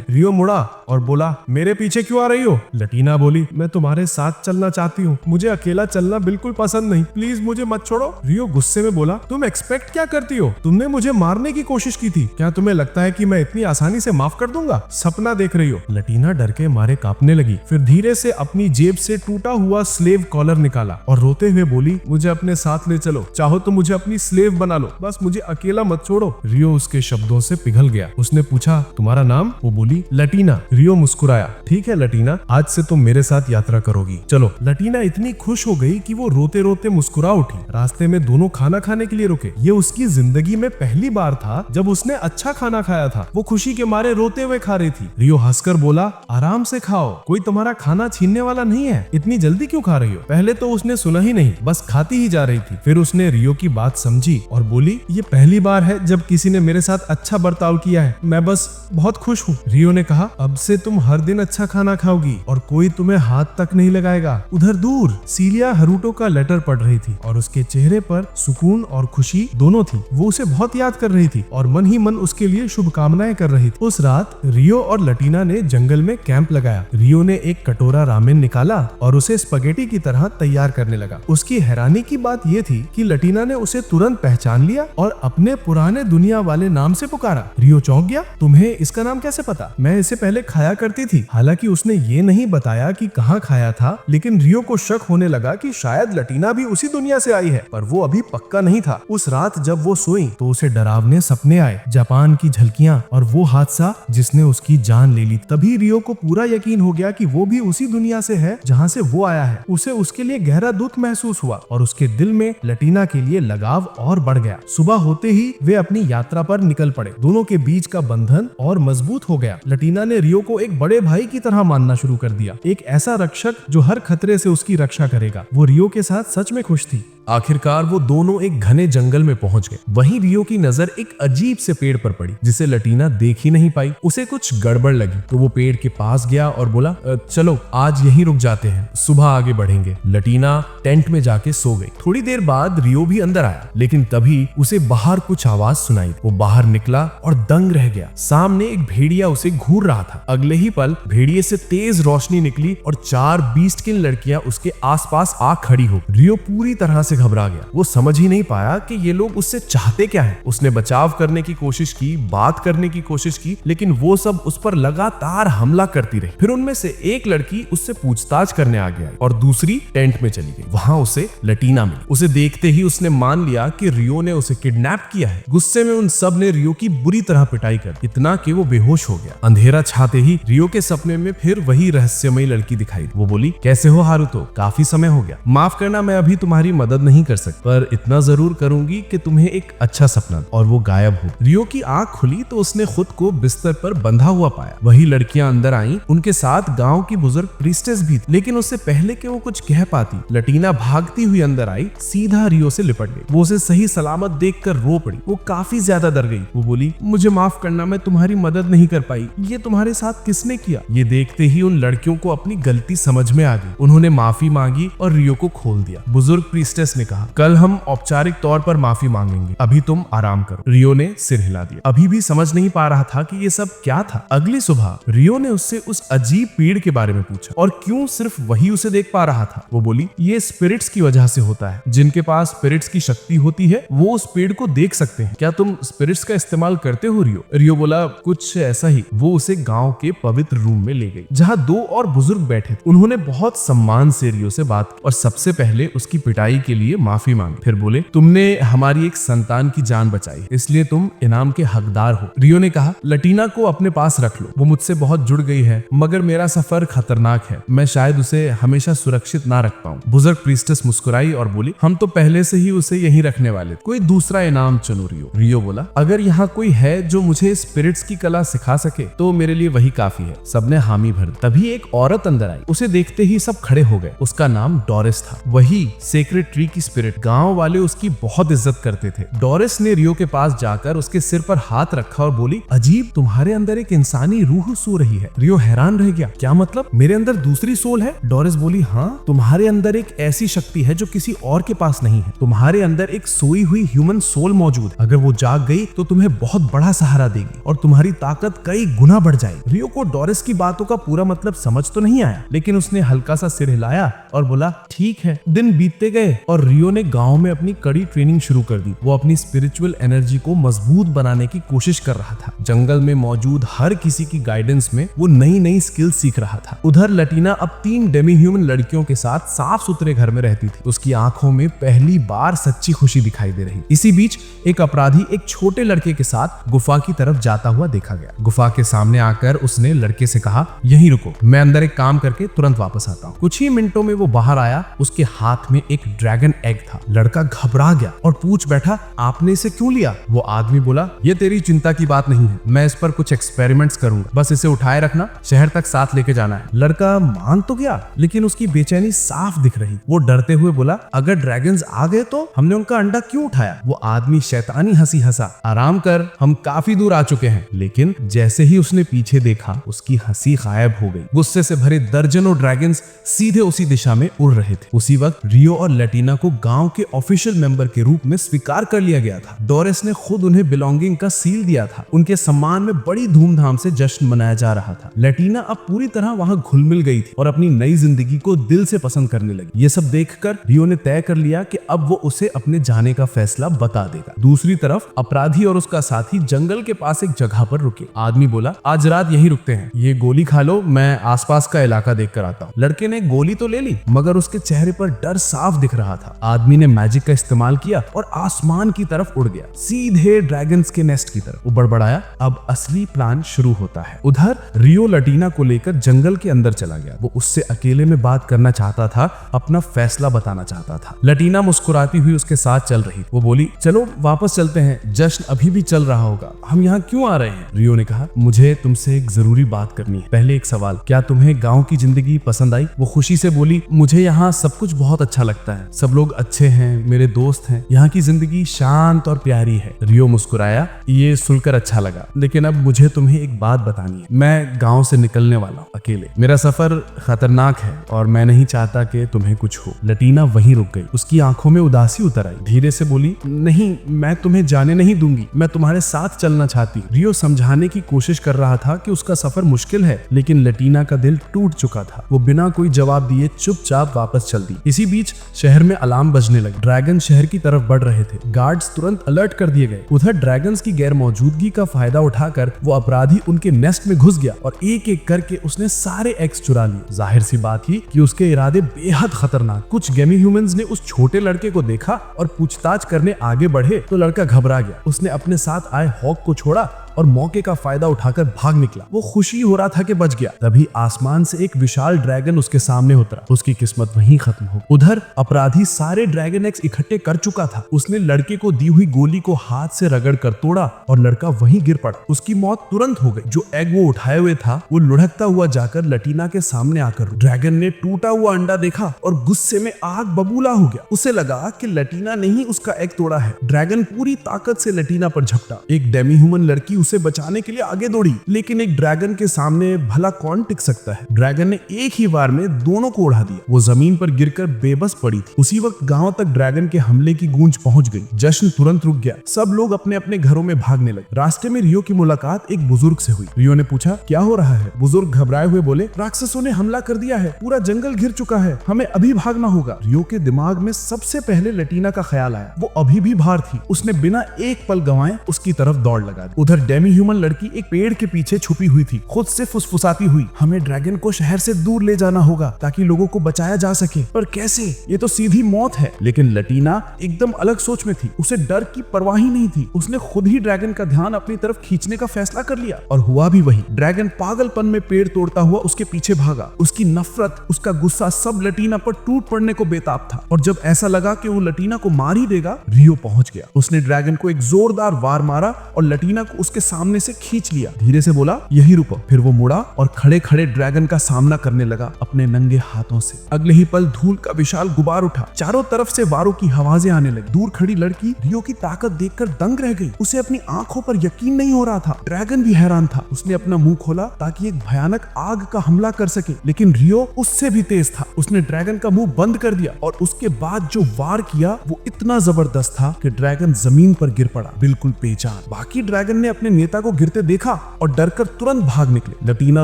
रियो मुड़ा और बोला, मेरे पीछे क्यों आ रही हो? लटीना बोली, मैं तुम्हारे साथ चलना चाहती हूँ, मुझे अकेला चलना बिल्कुल पसंद नहीं, प्लीज मुझे मत छोड़ो। रियो गुस्से में बोला, तुम एक्सपेक्ट क्या करती हो? तुमने मुझे मारने की कोशिश की थी, क्या तुम्हें लगता है कि मैं इतनी आसानी से माफ कर दूंगा? सपना देख रही हो। लटीना डर के मारे कांपने लगी। फिर धीरे से अपनी जेब से टूटा हुआ स्लेव कॉलर निकाला और रोते हुए बोली, मुझे अपने साथ ले चलो, चाहो तो मुझे अपनी स्लेव बना लो, बस मुझे अकेला मत छोड़ो। रियो उसके शब्दों से पिघल गया। उसने पूछा, तुम्हारा नाम? वो बोली, लटीना। रियो मुस्कुराया, ठीक है लटीना, आज से तुम मेरे साथ यात्रा करोगी, चलो। लटीना इतनी खुश हो गई कि वो रोते रोते मुस्कुरा उठी। रास्ते में दोनों खाना खाने के लिए रुके। ये उसकी जिंदगी में पहली बार था जब उसने अच्छा खाना खाया था। वो खुशी के मारे रोते हुए खा रही थी। रियो हंसकर बोला, आराम से खाओ, कोई तुम्हारा खाना छीनने वाला नहीं है, इतनी जल्दी क्यों खा रही हो? पहले तो उसने सुना ही नहीं, बस खाती ही जा रही थी। फिर उसने रियो की बात समझी और बोली, ये पहली बार है जब किसी ने मेरे साथ अच्छा बर्ताव किया है, मैं बस बहुत खुश हूँ। रियो ने कहा, अब से तुम हर दिन अच्छा खाना खाओगी और कोई तुम्हें हाथ तक नहीं लगाएगा। उधर दूर सीलिया हरूटो का लेटर पढ़ रही थी और उसके चेहरे पर सुकून और खुशी दोनों थी। वो उसे बहुत याद कर रही थी और मन ही मन उसके लिए शुभकामनाएं कर रही थी। उस रात रियो और लटीना ने जंगल में कैंप लगाया। रियो ने एक कटोरा रामेन निकाला और उसे स्पगेटी की तरह तैयार करने लगा। उसकी हैरानी की बात यह थी कि लटीना ने उसे तुरंत पहचान लिया और अपने पुराने दुनिया वाले नाम से पुकारा। रियो चौंक गया, तुम्हें इसका नाम कैसे पता? मैं इसे पहले खाया करती थी। हालांकि उसने ये नहीं बताया कि कहाँ खाया था, लेकिन रियो को शक होने लगा कि शायद लटीना भी उसी दुनिया से आई है, पर वो अभी पक्का नहीं था। उस रात जब वो सोई तो उसे डरावने सपने आए, जापान की झलकियां और वो हादसा जिसने उसकी जान ले ली। तभी रियो को पूरा यकीन हो गया कि वो भी उसी दुनिया से है जहाँ से वो आया है। उसे उसके लिए गहरा दुख महसूस हुआ और उसके दिल में लटीना के लिए लगाव और बढ़ गया। सुबह होते ही वे अपनी यात्रा पर निकल पड़े। दोनों के बीच का बंधन और मजबूत हो गया। लटीना ने रियो को एक बड़े भाई की तरह मानना शुरू कर दिया, एक ऐसा रक्षक जो हर खतरे से उसकी रक्षा करेगा। वो रियो के साथ सच में खुश थी। आखिरकार वो दोनों एक घने जंगल में पहुंच गए। वहीं रियो की नजर एक अजीब से पेड़ पर पड़ी जिसे लटीना देख ही नहीं पाई। उसे कुछ गड़बड़ लगी तो वो पेड़ के पास गया और बोला, चलो आज यहीं रुक जाते हैं, सुबह आगे बढ़ेंगे। लटीना टेंट में जाके सो गई। थोड़ी देर बाद रियो भी अंदर आया, लेकिन तभी उसे बाहर कुछ आवाज सुनाई। वो बाहर निकला और दंग रह गया। सामने एक भेड़िया उसे घूर रहा था। अगले ही पल भेड़िए से तेज रोशनी निकली और 4 बीस्ट किन लड़कियां उसके आसपास आ खड़ी हो। रियो पूरी तरह से घबरा गया। वो समझ ही नहीं पाया कि ये लोग उससे चाहते क्या है। उसने बचाव करने की कोशिश की, बात करने की कोशिश की, लेकिन वो सब उस पर लगातार हमला करती रही। फिर उनमें से एक लड़की उससे पूछताछ करने आगे आई और दूसरी टेंट में चली गई। वहां उसे लटीना मिली। उसे देखते ही उसने मान लिया कि रियो ने उसे किडनैप किया है। गुस्से में उन सब ने रियो की बुरी तरह पिटाई कर, इतना कि वो बेहोश हो गया। अंधेरा छाते ही रियो के सपने में फिर वही रहस्यमयी लड़की दिखाई। वो बोली, कैसे हो हारुतो? काफी समय हो गया, माफ करना मैं अभी तुम्हारी मदद नहीं कर सकती, पर इतना जरूर करूंगी कि तुम्हें एक अच्छा सपना। और वो गायब हो। रियो की आंख खुली तो उसने खुद को बिस्तर पर बंधा हुआ पाया। वही लड़कियां अंदर आईं, उनके साथ गांव की बुजुर्ग प्रीस्टेस भी थी। लेकिन उससे पहले कि वो कुछ कह पाती, लटीना भागती हुई अंदर आई, सीधा रियो से लिपट गई। वो उसे सही सलामत देखकर रो पड़ी। वो काफी ज्यादा डर गई। वो बोली, मुझे माफ करना, मैं तुम्हारी मदद नहीं कर पाई। ये तुम्हारे साथ किसने किया? ये देखते ही उन लड़कियों को अपनी गलती समझ में आ गई। उन्होंने माफी मांगी और रियो को खोल दिया। बुजुर्ग प्रीस्टेस ने कहा, कल हम औपचारिक तौर पर माफी मांगेंगे, अभी तुम आराम करो। रियो ने सिर हिला दिया। अभी भी समझ नहीं पा रहा था कि ये सब क्या था। अगली सुबह रियो ने उससे उस अजीब पेड़ के बारे में पूछा और क्यों सिर्फ वही उसे देख पा रहा था। वो बोली, ये स्पिरिट्स की वजह से होता है। जिनके पास स्पिरिट्स की शक्ति होती है वो उस पेड़ को देख सकते हैं। क्या तुम स्पिरिट्स का इस्तेमाल करते हो रियो? रियो बोला, कुछ ऐसा ही। वो उसे गांव के पवित्र रूम में ले गई जहाँ 2 और बुजुर्ग बैठे थे। उन्होंने बहुत सम्मान से रियो से बात की और सबसे पहले उसकी पिटाई के लिए लिए माफी मांगी। फिर बोले, तुमने हमारी एक संतान की जान बचाई, इसलिए तुम इनाम के हकदार हो। रियो ने कहा, लटीना को अपने पास रख लो, वो मुझसे बहुत जुड़ गई है, मगर मेरा सफर खतरनाक है, मैं शायद उसे हमेशा सुरक्षित ना रख पाऊं। बुजुर्ग प्रीस्टेस मुस्कुराई और बोली, हम तो पहले से ही उसे यहीं रखने वाले थे, कोई दूसरा इनाम चुनो रियो। रियो बोला, अगर यहाँ कोई है जो मुझे स्पिरिट्स की कला सिखा सके तो मेरे लिए वही काफी है। सबने हामी भर दी। तभी एक औरत अंदर आई, उसे देखते ही सब खड़े हो गए। उसका नाम डोरिस था, वही सेक्रेड ट्री की स्पिरिट। गांव वाले उसकी बहुत इज्जत करते थे। डोरिस ने रियो के पास जाकर उसके सिर पर हाथ रखा और बोली, अजीब, तुम्हारे अंदर एक इंसानी रूह सो रही है। रियो हैरान रह गया, क्या मतलब, मेरे अंदर दूसरी सोल है? डोरिस बोली, हाँ, तुम्हारे अंदर एक ऐसी शक्ति है जो किसी और के पास नहीं है। तुम्हारे अंदर एक सोई हुई ह्यूमन सोल मौजूद है, अगर वो जाग गई तो तुम्हें बहुत बड़ा सहारा देगी और तुम्हारी ताकत कई गुना बढ़ जाएगी। रियो को डोरिस की बातों का पूरा मतलब समझ तो नहीं आया, लेकिन उसने हल्का सा सिर हिलाया और बोला, ठीक है। दिन बीतते गए और रियो ने गांव में अपनी कड़ी ट्रेनिंग शुरू कर दी। वो अपनी स्पिरिचुअल एनर्जी को मजबूत बनाने की कोशिश कर रहा था। जंगल में मौजूद हर किसी की गाइडेंस में वो नई नई स्किल सीख रहा था। उधर लटीना अब 3 डेमी ह्यूमन लड़कियों के साथ साफ सुथरे घर में रहती थी। उसकी आंखों में पहली बार सच्ची खुशी दिखाई दे रही। इसी बीच एक अपराधी एक छोटे लड़के के साथ गुफा की तरफ जाता हुआ देखा गया। गुफा के सामने आकर उसने लड़के से कहा, यहीं रुको, मैं अंदर एक काम करके तुरंत वापस आता हूँ। कुछ ही मिनटों में वो बाहर आया। उसके हाथ में एक ड्रैगन एग था। लड़का घबरा गया और पूछ बैठा, आपने इसे क्यों लिया? वो आदमी बोला, ये तेरी चिंता की बात नहीं है, मैं इस पर कुछ एक्सपेरिमेंट्स करूंगा, बस इसे उठाए रखना, शहर तक साथ लेके जाना है। लड़का मान तो गया, लेकिन उसकी बेचैनी साफ दिख रही। वो डरते हुए बोला, अगर ड्रैगन्स आ गए तो? हमने उनका अंडा क्यों उठाया? वो आदमी शैतानी हंसी हंसा, आराम कर, हम काफी दूर आ चुके हैं। लेकिन जैसे ही उसने पीछे देखा, उसकी हंसी गायब हो गई। गुस्से से भरे दर्जनों ड्रैगन्स सीधे उसी दिशा में उड़ रहे थे। उसी वक्त रियो और लटीना को गांव के ऑफिशियल मेंबर के रूप में स्वीकार कर लिया गया था। डोरिस ने खुद उन्हें बिलोंगिंग का सील दिया था। उनके सम्मान में बड़ी धूमधाम से जश्न मनाया जा रहा था। लटीना अब पूरी तरह वहां घुल मिल गई थी और अपनी नई जिंदगी को दिल से पसंद करने लगी। ये सब देखकर रियो ने तय कर लिया कि अब वो उसे अपने जाने का फैसला बता देगा। दूसरी तरफ अपराधी और उसका साथी जंगल के पास एक जगह पर रुके। आदमी बोला, आज रात यहीं रुकते हैं, ये गोली खा लो, मैं आसपास का इलाका देख कर आता हूँ। लड़के ने गोली तो ले ली, मगर उसके चेहरे पर डर साफ दिख रहा था। आदमी ने मैजिक का इस्तेमाल किया और आसमान की तरफ उड़ गया, सीधे ड्रैगन्स के नेस्ट की तरफ। वो बड़बड़ाया, अब असली प्लान शुरू होता है। उधर रियो लटीना को लेकर जंगल के अंदर चला गया। वो उससे अकेले में बात करना चाहता था, अपना फैसला बताना चाहता था। लटीना मुस्कुराती हुई उसके साथ चल रही। वो बोली, चलो वापस चलते हैं, जश्न अभी भी चल रहा होगा, हम यहाँ क्यों आ रहे हैं? रियो ने कहा, मुझे तुमसे एक जरूरी बात करनी है। पहले एक सवाल, क्या तुम्हें गांव की जिंदगी पसंद आई? वो खुशी से बोली, मुझे यहाँ सब कुछ बहुत अच्छा लगता है, सब लोग अच्छे हैं, मेरे दोस्त हैं, यहाँ की जिंदगी शांत और प्यारी है। रियो मुस्कुराया, ये सुनकर अच्छा लगा, लेकिन अब मुझे तुम्हें एक बात बतानी है। मैं गांव से निकलने वाला हूँ अकेले, मेरा सफर खतरनाक है और मैं नहीं चाहता कि तुम्हें कुछ हो। लटीना वहीं रुक गई। उसकी आंखों में उदासी उतर आई। धीरे से बोली, नहीं, मैं तुम्हें जाने नहीं दूंगी, मैं तुम्हारे साथ चलना चाहती हूँ। रियो समझाने की कोशिश कर रहा था कि उसका सफर मुश्किल है, लेकिन लटीना का दिल टूट चुका था। वो बिना कोई जवाब दिए चुपचाप वापस चल दी। इसी बीच शहर में अलार्म बजने लगे। ड्रैगन शहर की तरफ बढ़ रहे थे। गार्ड्स तुरंत अलर्ट कर दिए गए। उधर ड्रैगन्स की गैर मौजूदगी का फायदा उठाकर वो अपराधी उनके नेस्ट में घुस गया और एक एक करके उसने सारे एग्स चुरा लिए। जाहिर सी बात थी कि उसके इरादे बेहद खतरनाक। कुछ गेमी ह्यूमंस ने उस छोटे लड़के को देखा और पूछताछ करने आगे बढ़े तो लड़का घबरा गया। उसने अपने साथ आए हॉक को छोड़ा और मौके का फायदा उठाकर भाग निकला। वो खुशी हो रहा था कि बच गया। तभी आसमान से एक विशाल ड्रैगन उसके सामने उतरा। उसकी किस्मत वहीं खत्म हो। उधर अपराधी सारे ड्रैगन एग्स इकट्ठे कर चुका था। उसने लड़के को दी हुई गोली को हाथ से रगड़ कर तोड़ा और लड़का वहीं गिर पड़ा। उसकी मौत तुरंत हो गई। जो एग वो उठाए हुए था वो लुढ़कता हुआ जाकर लटीना के सामने आकर रुका। ड्रैगन ने टूटा हुआ अंडा देखा और गुस्से में आग बबूला हो गया। उसे लगा कि लटीना ने ही उसका एग तोड़ा है। ड्रैगन पूरी ताकत से लटीना पर झपटा। एक डेमी ह्यूमन लड़की उसे बचाने के लिए आगे दौड़ी, लेकिन एक ड्रैगन के सामने भला कौन टिक सकता है। ड्रैगन ने एक ही बार में दोनों को उड़ा दिया। वो जमीन पर गिरकर बेबस पड़ी थी। उसी वक्त गांव तक ड्रैगन के हमले की गूंज पहुंच गई। जश्न तुरंत रुक गया। सब लोग अपने अपने घरों में भागने लगे। रास्ते में रियो की मुलाकात एक बुजुर्ग से हुई। रियो ने पूछा, क्या हो रहा है? बुजुर्ग घबराए हुए बोले, राक्षसों ने हमला कर दिया है, पूरा जंगल घिर चुका है, हमें अभी भागना होगा। रियो के दिमाग में सबसे पहले लटीना का ख्याल आया। वो अभी भी बाहर थी। उसने बिना एक पल गंवाए उसकी तरफ दौड़ लगा दी। उधर डेमी ह्यूमन लड़की एक पेड़ के पीछे छुपी हुई थी, खुद से फुसफुसाती हुई, हमें ड्रैगन को शहर से दूर ले जाना होगा ताकि लोगों को बचाया जा सके। पर कैसे? ये तो सीधी मौत है। लेकिन लटीना एकदम अलग सोच में थी। उसे डर की परवाह ही नहीं थी। उसने खुद ही ड्रैगन का ध्यान अपनी तरफ खींचने का फैसला कर लिया और हुआ भी वही। ड्रैगन पागलपन में पेड़ तोड़ता हुआ उसके पीछे भागा। उसकी नफरत, उसका गुस्सा सब लटीना पर टूट पड़ने को बेताब था। और जब ऐसा लगा कि वो लटीना को मार ही देगा, रियो पहुंच गया। उसने ड्रैगन को एक जोरदार वार मारा और लटीना को उसके सामने से खींच लिया। धीरे से बोला, यही रुको। फिर वो मुड़ा और खड़े खड़े ड्रैगन का सामना करने लगा अपने नंगे हाथों से। अगले ही पल धूल का विशाल गुबार उठा। चारों तरफ से वारों की आवाजें आने लगी। दूर खड़ी लड़की रियो की ताकत देखकर दंग रह गई। उसे अपनी आंखों पर यकीन नहीं हो रहा था। ड्रैगन भी हैरान था। उसने अपना मुंह खोला ताकि एक भयानक आग का हमला कर सके, लेकिन रियो उससे भी तेज था। उसने ड्रैगन का मुंह बंद कर दिया और उसके बाद जो वार किया वो इतना जबरदस्त था कि ड्रैगन जमीन पर गिर पड़ा, बिल्कुल बेजान। बाकी ड्रैगन ने अपने नेता को गिरते देखा और डरकर तुरंत भाग निकले। लटीना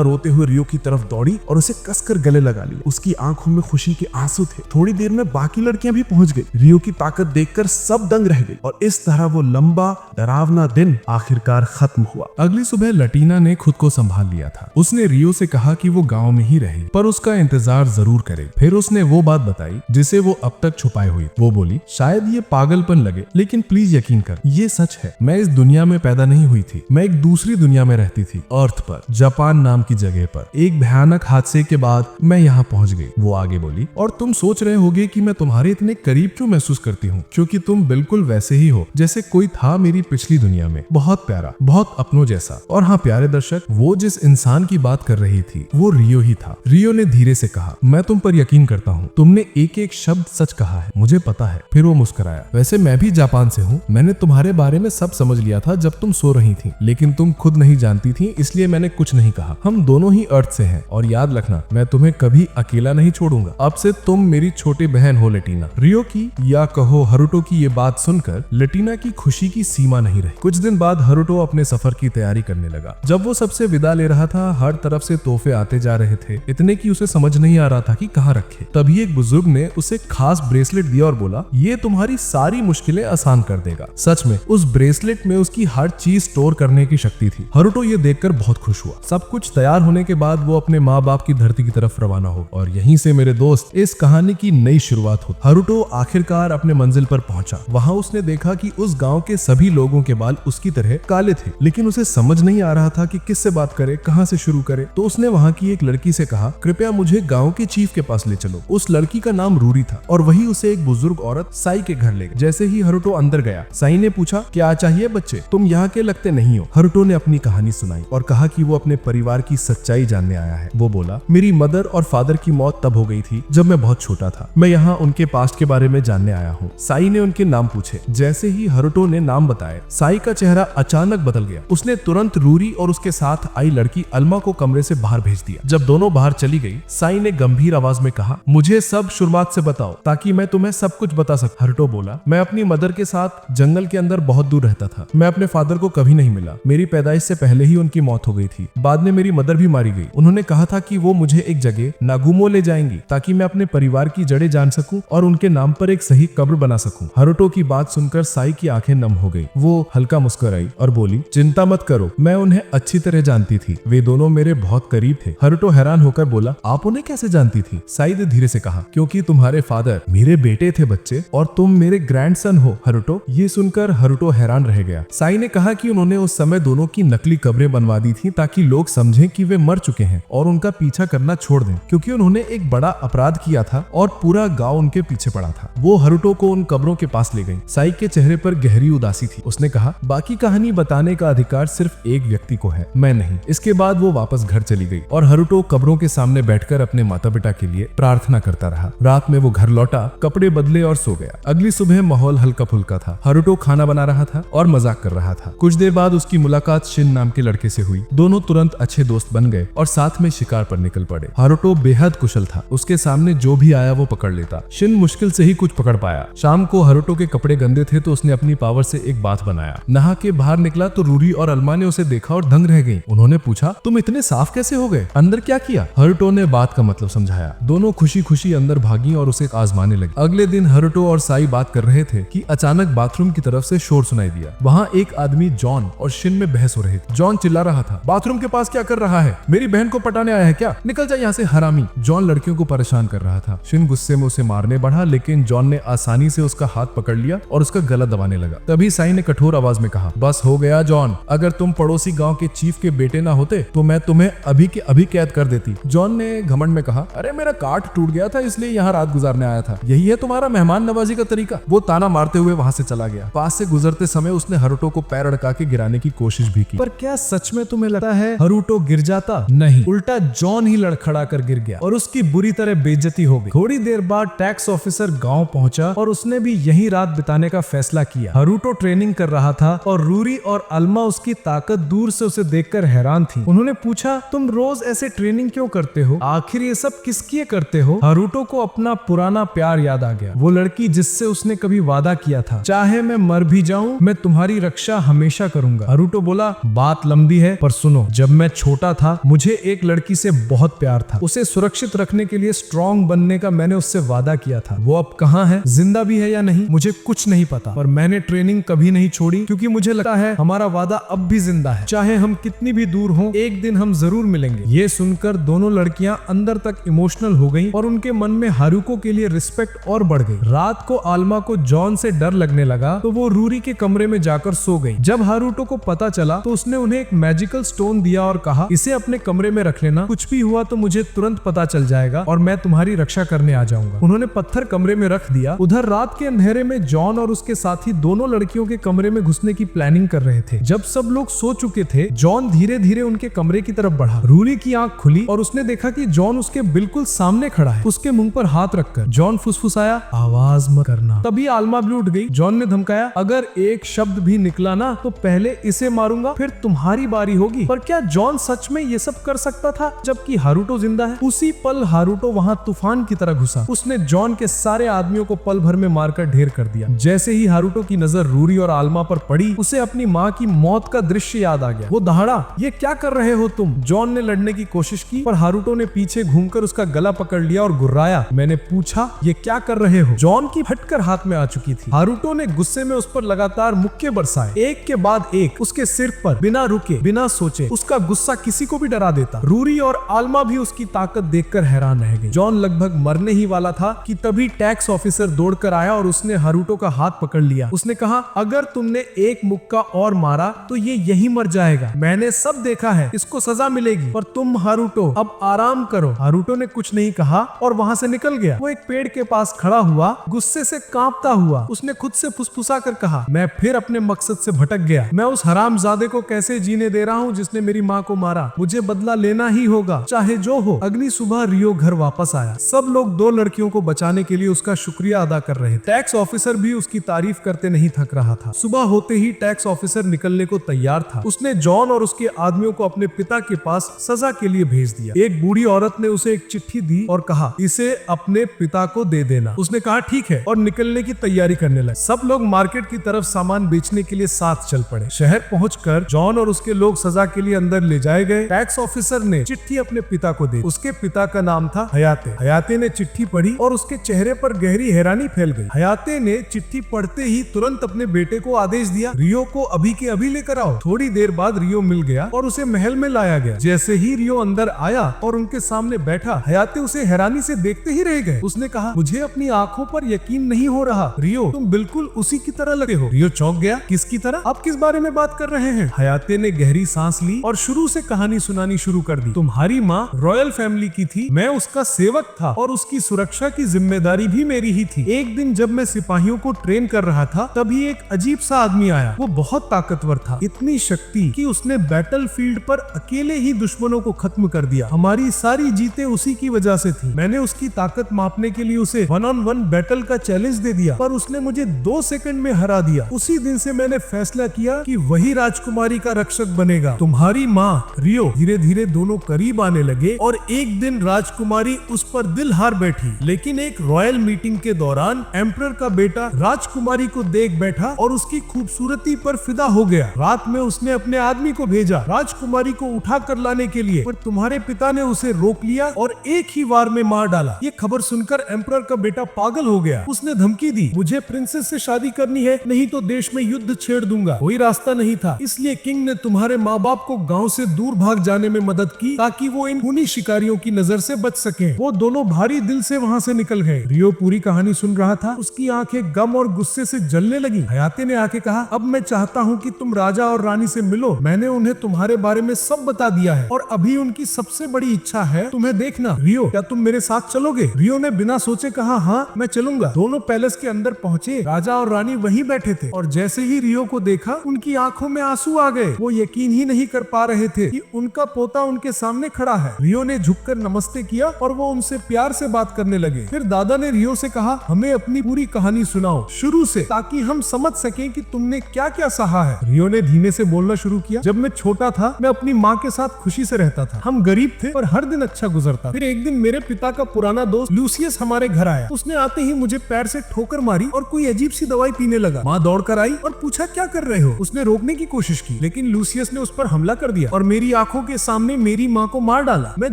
रोते हुए रियो की तरफ दौड़ी और उसे कसकर गले लगा लिया। उसकी आंखों में खुशी के आंसू थे। थोड़ी देर में बाकी लड़कियां भी पहुंच गई। रियो की ताकत देखकर सब दंग रह गई और इस तरह वो लंबा डरावना दिन आखिरकार खत्म हुआ। अगली सुबह लटीना ने खुद को संभाल लिया था। उसने रियो से कहा कि वो गांव में ही रहे पर उसका इंतजार जरूर करे। फिर उसने वो बात बताई जिसे वो अब तक छुपाए हुई। वो बोली, शायद ये पागलपन लगे लेकिन प्लीज यकीन कर, ये सच है। मैं इस दुनिया में पैदा नहीं हुई थी। मैं एक दूसरी दुनिया में रहती थी, अर्थ पर, जापान नाम की जगह पर। एक भयानक हादसे के बाद मैं यहाँ पहुंच गई। वो आगे बोली, और तुम सोच रहे होगे कि मैं तुम्हारे इतने करीब क्यों महसूस करती हूँ, क्योंकि तुम बिल्कुल वैसे ही हो जैसे कोई था मेरी पिछली दुनिया में। बहुत प्यारा, बहुत अपनों जैसा। और हाँ प्यारे दर्शक, वो जिस इंसान की बात कर रही थी वो रियो ही था। रियो ने धीरे से कहा, मैं तुम पर यकीन करता हूँ। तुमने एक एक शब्द सच कहा है, मुझे पता है। फिर वो मुस्कुराया, वैसे मैं भी जापान से हूँ। मैंने तुम्हारे बारे में सब समझ लिया था जब तुम सो रही थी, लेकिन तुम खुद नहीं जानती थी, इसलिए मैंने कुछ नहीं कहा। हम दोनों ही अर्थ से हैं और याद रखना, मैं तुम्हें कभी अकेला नहीं छोड़ूंगा। अब से तुम मेरी छोटी बहन हो लटीना। रियो की या कहो हरुटो की ये बात सुनकर लटीना की खुशी की सीमा नहीं रही। कुछ दिन बाद हरुटो अपने सफर की तैयारी करने लगा। जब वो सबसे विदा ले रहा था, हर तरफ से तोहफे आते जा रहे थे, इतने कि उसे समझ नहीं आ रहा था कि कहाँ रखे। तभी एक बुजुर्ग ने उसे खास ब्रेसलेट दिया और बोला, ये तुम्हारी सारी मुश्किलें आसान कर देगा। सच में उस ब्रेसलेट में उसकी हर चीज स्टोर करने की शक्ति थी। हरुटो ये देखकर बहुत खुश हुआ। सब कुछ तैयार होने के बाद वो अपने माँ बाप की धरती की तरफ रवाना हो और यहीं से मेरे दोस्त इस कहानी की नई शुरुआत हो। हरुटो आखिरकार अपने मंजिल पर पहुंचा। वहां उसने देखा कि उस गांव के सभी लोगों के बाल उसकी तरह काले थे, लेकिन उसे समझ नहीं आ रहा था कि किससे बात करे, कहां से शुरू करे। तो उसने वहां की एक लड़की से कहा, कृपया मुझे गांव के चीफ के पास ले चलो। उस लड़की का नाम रूरी था और वही उसे एक बुजुर्ग औरत साई के घर ले गई। जैसे ही हरुटो अंदर गया, साई ने पूछा, क्या चाहिए बच्चे, तुम यहाँ के लगते नहीं हो। हरुटो ने अपनी कहानी सुनाई और कहा कि वो अपने परिवार की सच्चाई जानने आया है। वो बोला, मेरी मदर और फादर की मौत तब हो गई थी जब मैं बहुत छोटा था। मैं यहाँ उनके पास्ट के बारे में जानने आया हूँ। साई ने उनके नाम पूछे। जैसे ही हरुटो ने नाम बताए, साई का चेहरा अचानक बदल गया। उसने तुरंत रूरी और उसके साथ आई लड़की अल्मा को कमरे से बाहर भेज दिया। जब दोनों बाहर चली गई, साई ने गंभीर आवाज में कहा, मुझे सब शुरुआत से बताओ ताकि मैं तुम्हें सब कुछ बता सकूं। हरुटो बोला, मैं अपनी मदर के साथ जंगल के अंदर बहुत दूर रहता था। मैं अपने फादर को कभी नहीं मिला। मेरी पैदाइश से पहले ही उनकी मौत हो गई थी। बाद में मेरी मदर भी मारी गई। उन्होंने कहा था कि वो मुझे एक जगह नागुमो ले जाएंगी ताकि मैं अपने परिवार की जड़ें जान सकूं और उनके नाम पर एक सही कब्र बना सकूं। हरुटो की बात सुनकर साई की आंखें नम हो गई। वो हल्का मुस्कुराई और बोली, चिंता मत करो, मैं उन्हें अच्छी तरह जानती थी। वे दोनों मेरे बहुत करीब थे। हरुटो हैरान होकर बोला, आप उन्हें कैसे जानती थी? साई ने धीरे से कहा, क्योंकि तुम्हारे फादर मेरे बेटे थे बच्चे और तुम मेरे ग्रैंडसन हो। हरुटो, ये सुनकर हरुटो हैरान रह गया। साई ने कहा कि उन्होंने उस समय दोनों की नकली कब्रें बनवा दी थी ताकि लोग समझें कि वे मर चुके हैं और उनका पीछा करना छोड़ दें, क्योंकि उन्होंने एक बड़ा अपराध किया था और पूरा गांव उनके पीछे पड़ा था। वो हरुटो को उन कब्रों के पास ले गई। साई के चेहरे पर गहरी उदासी थी। उसने कहा, बाकी कहानी बताने का अधिकार सिर्फ एक व्यक्ति को है, मैं नहीं। इसके बाद वो वापस घर चली गई और हरुटो कब्रों के सामने बैठकर अपने माता पिता के लिए प्रार्थना करता रहा। रात में वो घर लौटा, कपड़े बदले और सो गया। अगली सुबह माहौल हल्का फुल्का था। हरुटो खाना बना रहा था और मजाक कर रहा था। कुछ देर बाद उसकी मुलाकात शिन नाम के लड़के से हुई। दोनों तुरंत अच्छे दोस्त बन गए और साथ में शिकार पर निकल पड़े। हरुटो बेहद कुशल था। उसके सामने जो भी आया वो पकड़ लेता। शिन मुश्किल से ही कुछ पकड़ पाया। शाम को हरुटो के कपड़े गंदे थे तो उसने अपनी पावर से एक बाथ बनाया। नहा के बाहर निकला तो रूरी और अल्मा ने उसे देखा और दंग रह गई। उन्होंने पूछा, तुम इतने साफ कैसे हो गए? अंदर क्या किया? हरुटो ने बात का मतलब समझाया। दोनों खुशी खुशी अंदर भागी और उसे आजमाने लगी। अगले दिन हरुटो और साई बात कर रहे थे कि अचानक बाथरूम की तरफ से शोर सुनाई दिया। वहाँ एक आदमी जॉन और शिन में बहस हो रही थी। जॉन चिल्ला रहा था, बाथरूम के पास क्या कर रहा है? मेरी बहन को पटाने आया है क्या? निकल जा यहाँ से हरामी। जॉन लड़कियों को परेशान कर रहा था। शिन गुस्से में उसे मारने बढ़ा, लेकिन जॉन ने आसानी से उसका हाथ पकड़ लिया और उसका गला दबाने लगा। तभी साई ने कठोर आवाज में कहा, बस हो गया जॉन, अगर तुम पड़ोसी गांव के चीफ के बेटे ना होते तो मैं तुम्हें अभी के अभी कैद कर देती। जॉन ने घमंड में कहा, अरे मेरा कार्ड टूट गया था इसलिए यहाँ रात गुजारने आया था। यही है तुम्हारा मेहमान नवाजी का तरीका? वो ताना मारते हुए वहां से चला गया। पास से गुजरते समय उसने हरुटो को पैर अड़का के गिराने की कोशिश भी की। पर क्या सच में तुम्हें लगता है हरुटो गिर जाता? नहीं, उल्टा जॉन ही लड़खड़ा कर गिर गया और उसकी बुरी तरह बेइज्जती हो गई। थोड़ी देर बाद टैक्स ऑफिसर गांव पहुंचा और उसने भी यही रात बिताने का फैसला किया। हरुटो ट्रेनिंग कर रहा था और रूरी और अल्मा उसकी ताकत दूर से उसे देखकर हैरान थी। उन्होंने पूछा, तुम रोज ऐसे ट्रेनिंग क्यों करते हो? आखिर ये सब किस लिए करते हो? हरुटो को अपना पुराना प्यार याद आ गया, वो लड़की जिससे उसने कभी वादा किया था, चाहे मैं मर भी जाऊं मैं तुम्हारी रक्षा हमेशा करूंगा। हरुटो बोला, बात लंबी है पर सुनो, जब मैं छोटा था मुझे एक लड़की से बहुत प्यार था। उसे सुरक्षित रखने के लिए स्ट्रॉन्ग बनने का मैंने उससे वादा किया था। वो अब कहाँ है, जिंदा भी है या नहीं, मुझे कुछ नहीं पता, पर मैंने ट्रेनिंग कभी नहीं छोड़ी क्योंकि मुझे लगता है हमारा वादा अब भी जिंदा है। चाहे हम कितनी भी दूर हों, एक दिन हम जरूर मिलेंगे। ये सुनकर दोनों लड़कियां अंदर तक इमोशनल हो गईं और उनके मन में हारुको के लिए रिस्पेक्ट और बढ़ गई। रात को आल्मा को जॉन से डर लगने लगा तो वो रूरी के कमरे में जाकर सो गई। जब हारुतो को पता चला तो उसने उन्हें एक मैजिकल स्टोन दिया और कहा, इसे अपने कमरे में रख लेना, कुछ भी हुआ तो मुझे तुरंत पता चल जाएगा और मैं तुम्हारी रक्षा करने आ जाऊंगा। उन्होंने पत्थर कमरे में रख दिया। उधर रात के अंधेरे में जॉन और उसके साथी दोनों लड़कियों के कमरे में घुसने की प्लानिंग कर रहे थे। जब सब लोग सो चुके थे, जॉन धीरे धीरे उनके कमरे की तरफ बढ़ा। रूरी की आंख खुली और उसने देखा कि जॉन उसके बिल्कुल सामने खड़ा है। उसके मुंह पर हाथ रखकर जॉन फुसफुसाया, आवाज मत करना। तभी आल्मा भी उठ गई। जॉन ने धमकाया, अगर एक शब्द भी निकला ना तो पहले इसे मारूंगा, फिर तुम्हारी बारी होगी। पर क्या जॉन सच में ये सब कर सकता था जबकि हारुतो जिंदा है? उसी पल हारुतो वहां तूफान की तरह घुसा। उसने जॉन के सारे आदमियों को पल भर में मारकर ढेर कर दिया। जैसे ही हारुतो की नजर रूरी और आल्मा पर पड़ी, उसे अपनी माँ की मौत का दृश्य याद आ गया। वो दहाड़ा, ये क्या कर रहे हो तुम? जॉन ने लड़ने की कोशिश की पर हारुतो ने पीछे घूमकर उसका गला पकड़ लिया और गुर्राया। मैंने पूछा, ये क्या कर रहे हो? जॉन की फटकर हाथ में आ चुकी थी। हारुतो ने गुस्से में उस पर लगातार मुक्के बरसाए, एक के बाद एक उसके सिर पर, बिना रुके बिना सोचे। उसका गुस्सा किसी को भी डरा देता। रूरी और आल्मा भी उसकी ताकत देखकर हैरान रह गई। जॉन लगभग मरने ही वाला था कि तभी टैक्स ऑफिसर दौड़कर आया और उसने हारुतो का हाथ पकड़ लिया। उसने कहा, अगर तुमने एक मुक्का और मारा तो ये यही मर जाएगा। मैंने सब देखा है, इसको सजा मिलेगी, पर तुम हारुतो अब आराम करो। हारुतो ने कुछ नहीं कहा और वहां से निकल गया। वो एक पेड़ के पास खड़ा हुआ, गुस्से से कांपता हुआ। उसने खुद से फुसफुसा कर कहा, मैं फिर अपने मकसद से भटक गया। मैं उस हरामजादे को कैसे जीने दे रहा हूँ जिसने मेरी माँ को मारा। मुझे बदला लेना ही होगा, चाहे जो हो। अगली सुबह रियो घर वापस आया। सब लोग दो लड़कियों को बचाने के लिए उसका शुक्रिया अदा कर रहे थे। टैक्स ऑफिसर भी उसकी तारीफ करते नहीं थक रहा था। सुबह होते ही टैक्स ऑफिसर निकलने को तैयार था। उसने जॉन और उसके आदमियों को अपने पिता के पास सजा के लिए भेज दिया। एक बूढ़ी औरत ने उसे एक चिट्ठी दी और कहा, इसे अपने पिता को दे देना। उसने कहा, ठीक है, और निकलने की तैयारी करने लगे। सब लोग मार्केट की तरफ सामान बेचने के लिए साथ चल पड़े। शहर पहुंचकर जॉन और उसके लोग सजा के लिए अंदर ले जाए गए। टैक्स ऑफिसर ने चिट्ठी अपने पिता को दी। उसके पिता का नाम था हयाते। हयाते ने चिट्ठी पढ़ी और उसके चेहरे पर गहरी हैरानी फैल गई। हयाते ने चिट्ठी पढ़ते ही तुरंत अपने बेटे को आदेश दिया, रियो को अभी के अभी लेकर आओ। थोड़ी देर बाद रियो मिल गया और उसे महल में लाया गया। जैसे ही रियो अंदर आया और उनके सामने बैठा, हयाते उसे हैरानी से देखते ही रह गए। उसने कहा, मुझे अपनी आंखों पर यकीन नहीं हो रहा। रियो, तुम बिल्कुल उसी की तरह लगे हो। रियो चौंक गया, किसकी तरह? आप किस बारे में बात कर रहे हैं? हयाते ने गहरी सांस ली और शुरू से कहानी सुनानी शुरू कर दी। तुम्हारी माँ रॉयल फैमिली की थी, मैं उसका सेवक था और उसकी सुरक्षा की जिम्मेदारी भी मेरी ही थी। एक दिन जब मैं सिपाहियों को ट्रेन कर रहा था, तभी एक अजीब सा आदमी आया। वो बहुत ताकतवर था, इतनी शक्ति कि उसने बैटलफील्ड पर अकेले ही दुश्मनों को खत्म कर दिया। हमारी सारी जीतें उसी की वजह से थी। मैंने उसकी ताकत मापने के लिए उसे 1-on-1 बैटल का चैलेंज दे दिया, पर उसने मुझे 2 सेकंड में हरा दिया। उसी दिन से मैंने फैसला किया कि वही राजकुमारी का रक्षक बनेगा। तुम्हारी माँ रियो। धीरे धीरे दोनों करीब आने लगे और एक दिन राजकुमारी उस पर दिल हार बैठी। लेकिन एक रॉयल मीटिंग के दौरान एम्परर का बेटा राजकुमारी को देख बैठा और उसकी खूबसूरती पर फिदा हो गया। रात में उसने अपने आदमी को भेजा राजकुमारी को उठा कर लाने के लिए, पर तुम्हारे पिता ने उसे रोक लिया और एक ही वार में मार डाला। ये खबर सुनकर एम्परर का बेटा पागल हो गया। उसने धमकी दी, मुझे प्रिंसेस से शादी करनी है, नहीं तो देश में युद्ध छेड़ दूंगा। कोई रास्ता चाहता नहीं था, इसलिए किंग ने तुम्हारे माँ बाप को गांव से दूर भाग जाने में मदद की ताकि वो इन खूनी शिकारियों की नजर से बच सके। वो दोनों भारी दिल से वहाँ से निकल गए। रियो पूरी कहानी सुन रहा था, उसकी आंखें गम और गुस्से से जलने लगी। हयाते ने आके कहा, अब मैं चाहता हूँ कि तुम राजा और रानी से मिलो। मैंने उन्हें तुम्हारे बारे में सब बता दिया है और अभी उनकी सबसे बड़ी इच्छा है तुम्हें देखना। रियो, क्या तुम मेरे साथ चलोगे? रियो ने बिना सोचे कहा, हाँ मैं चलूंगा। दोनों पैलेस के अंदर पहुंचे। राजा और रानी वहीं बैठे थे और जैसे ही रियो को देखा उनकी आंखों में आंसू आ गए। वो यकीन ही नहीं कर पा रहे थे कि उनका पोता उनके सामने खड़ा है। रियो ने झुककर नमस्ते किया और वो उनसे प्यार से बात करने लगे। फिर दादा ने रियो से कहा, हमें अपनी पूरी कहानी सुनाओ शुरू से, ताकि हम समझ सकें कि तुमने क्या क्या सहा है। रियो ने धीमे से बोलना शुरू किया, जब मैं छोटा था मैं अपनी माँ के साथ खुशी से रहता था। हम गरीब थे पर हर दिन अच्छा गुजरता। फिर एक दिन मेरे पिता का पुराना दोस्त लूसियस हमारे घर आया। उसने आते ही मुझे पैर से ठोकर मारी और कोई अजीब सी दवाई पीने लगा। माँ दौड़कर आई और पूछा, क्या कर रहे हो? उसने रोकने की कोशिश की लेकिन लूसियस ने उस पर हमला कर दिया और मेरी आंखों के सामने मेरी माँ को मार डाला। मैं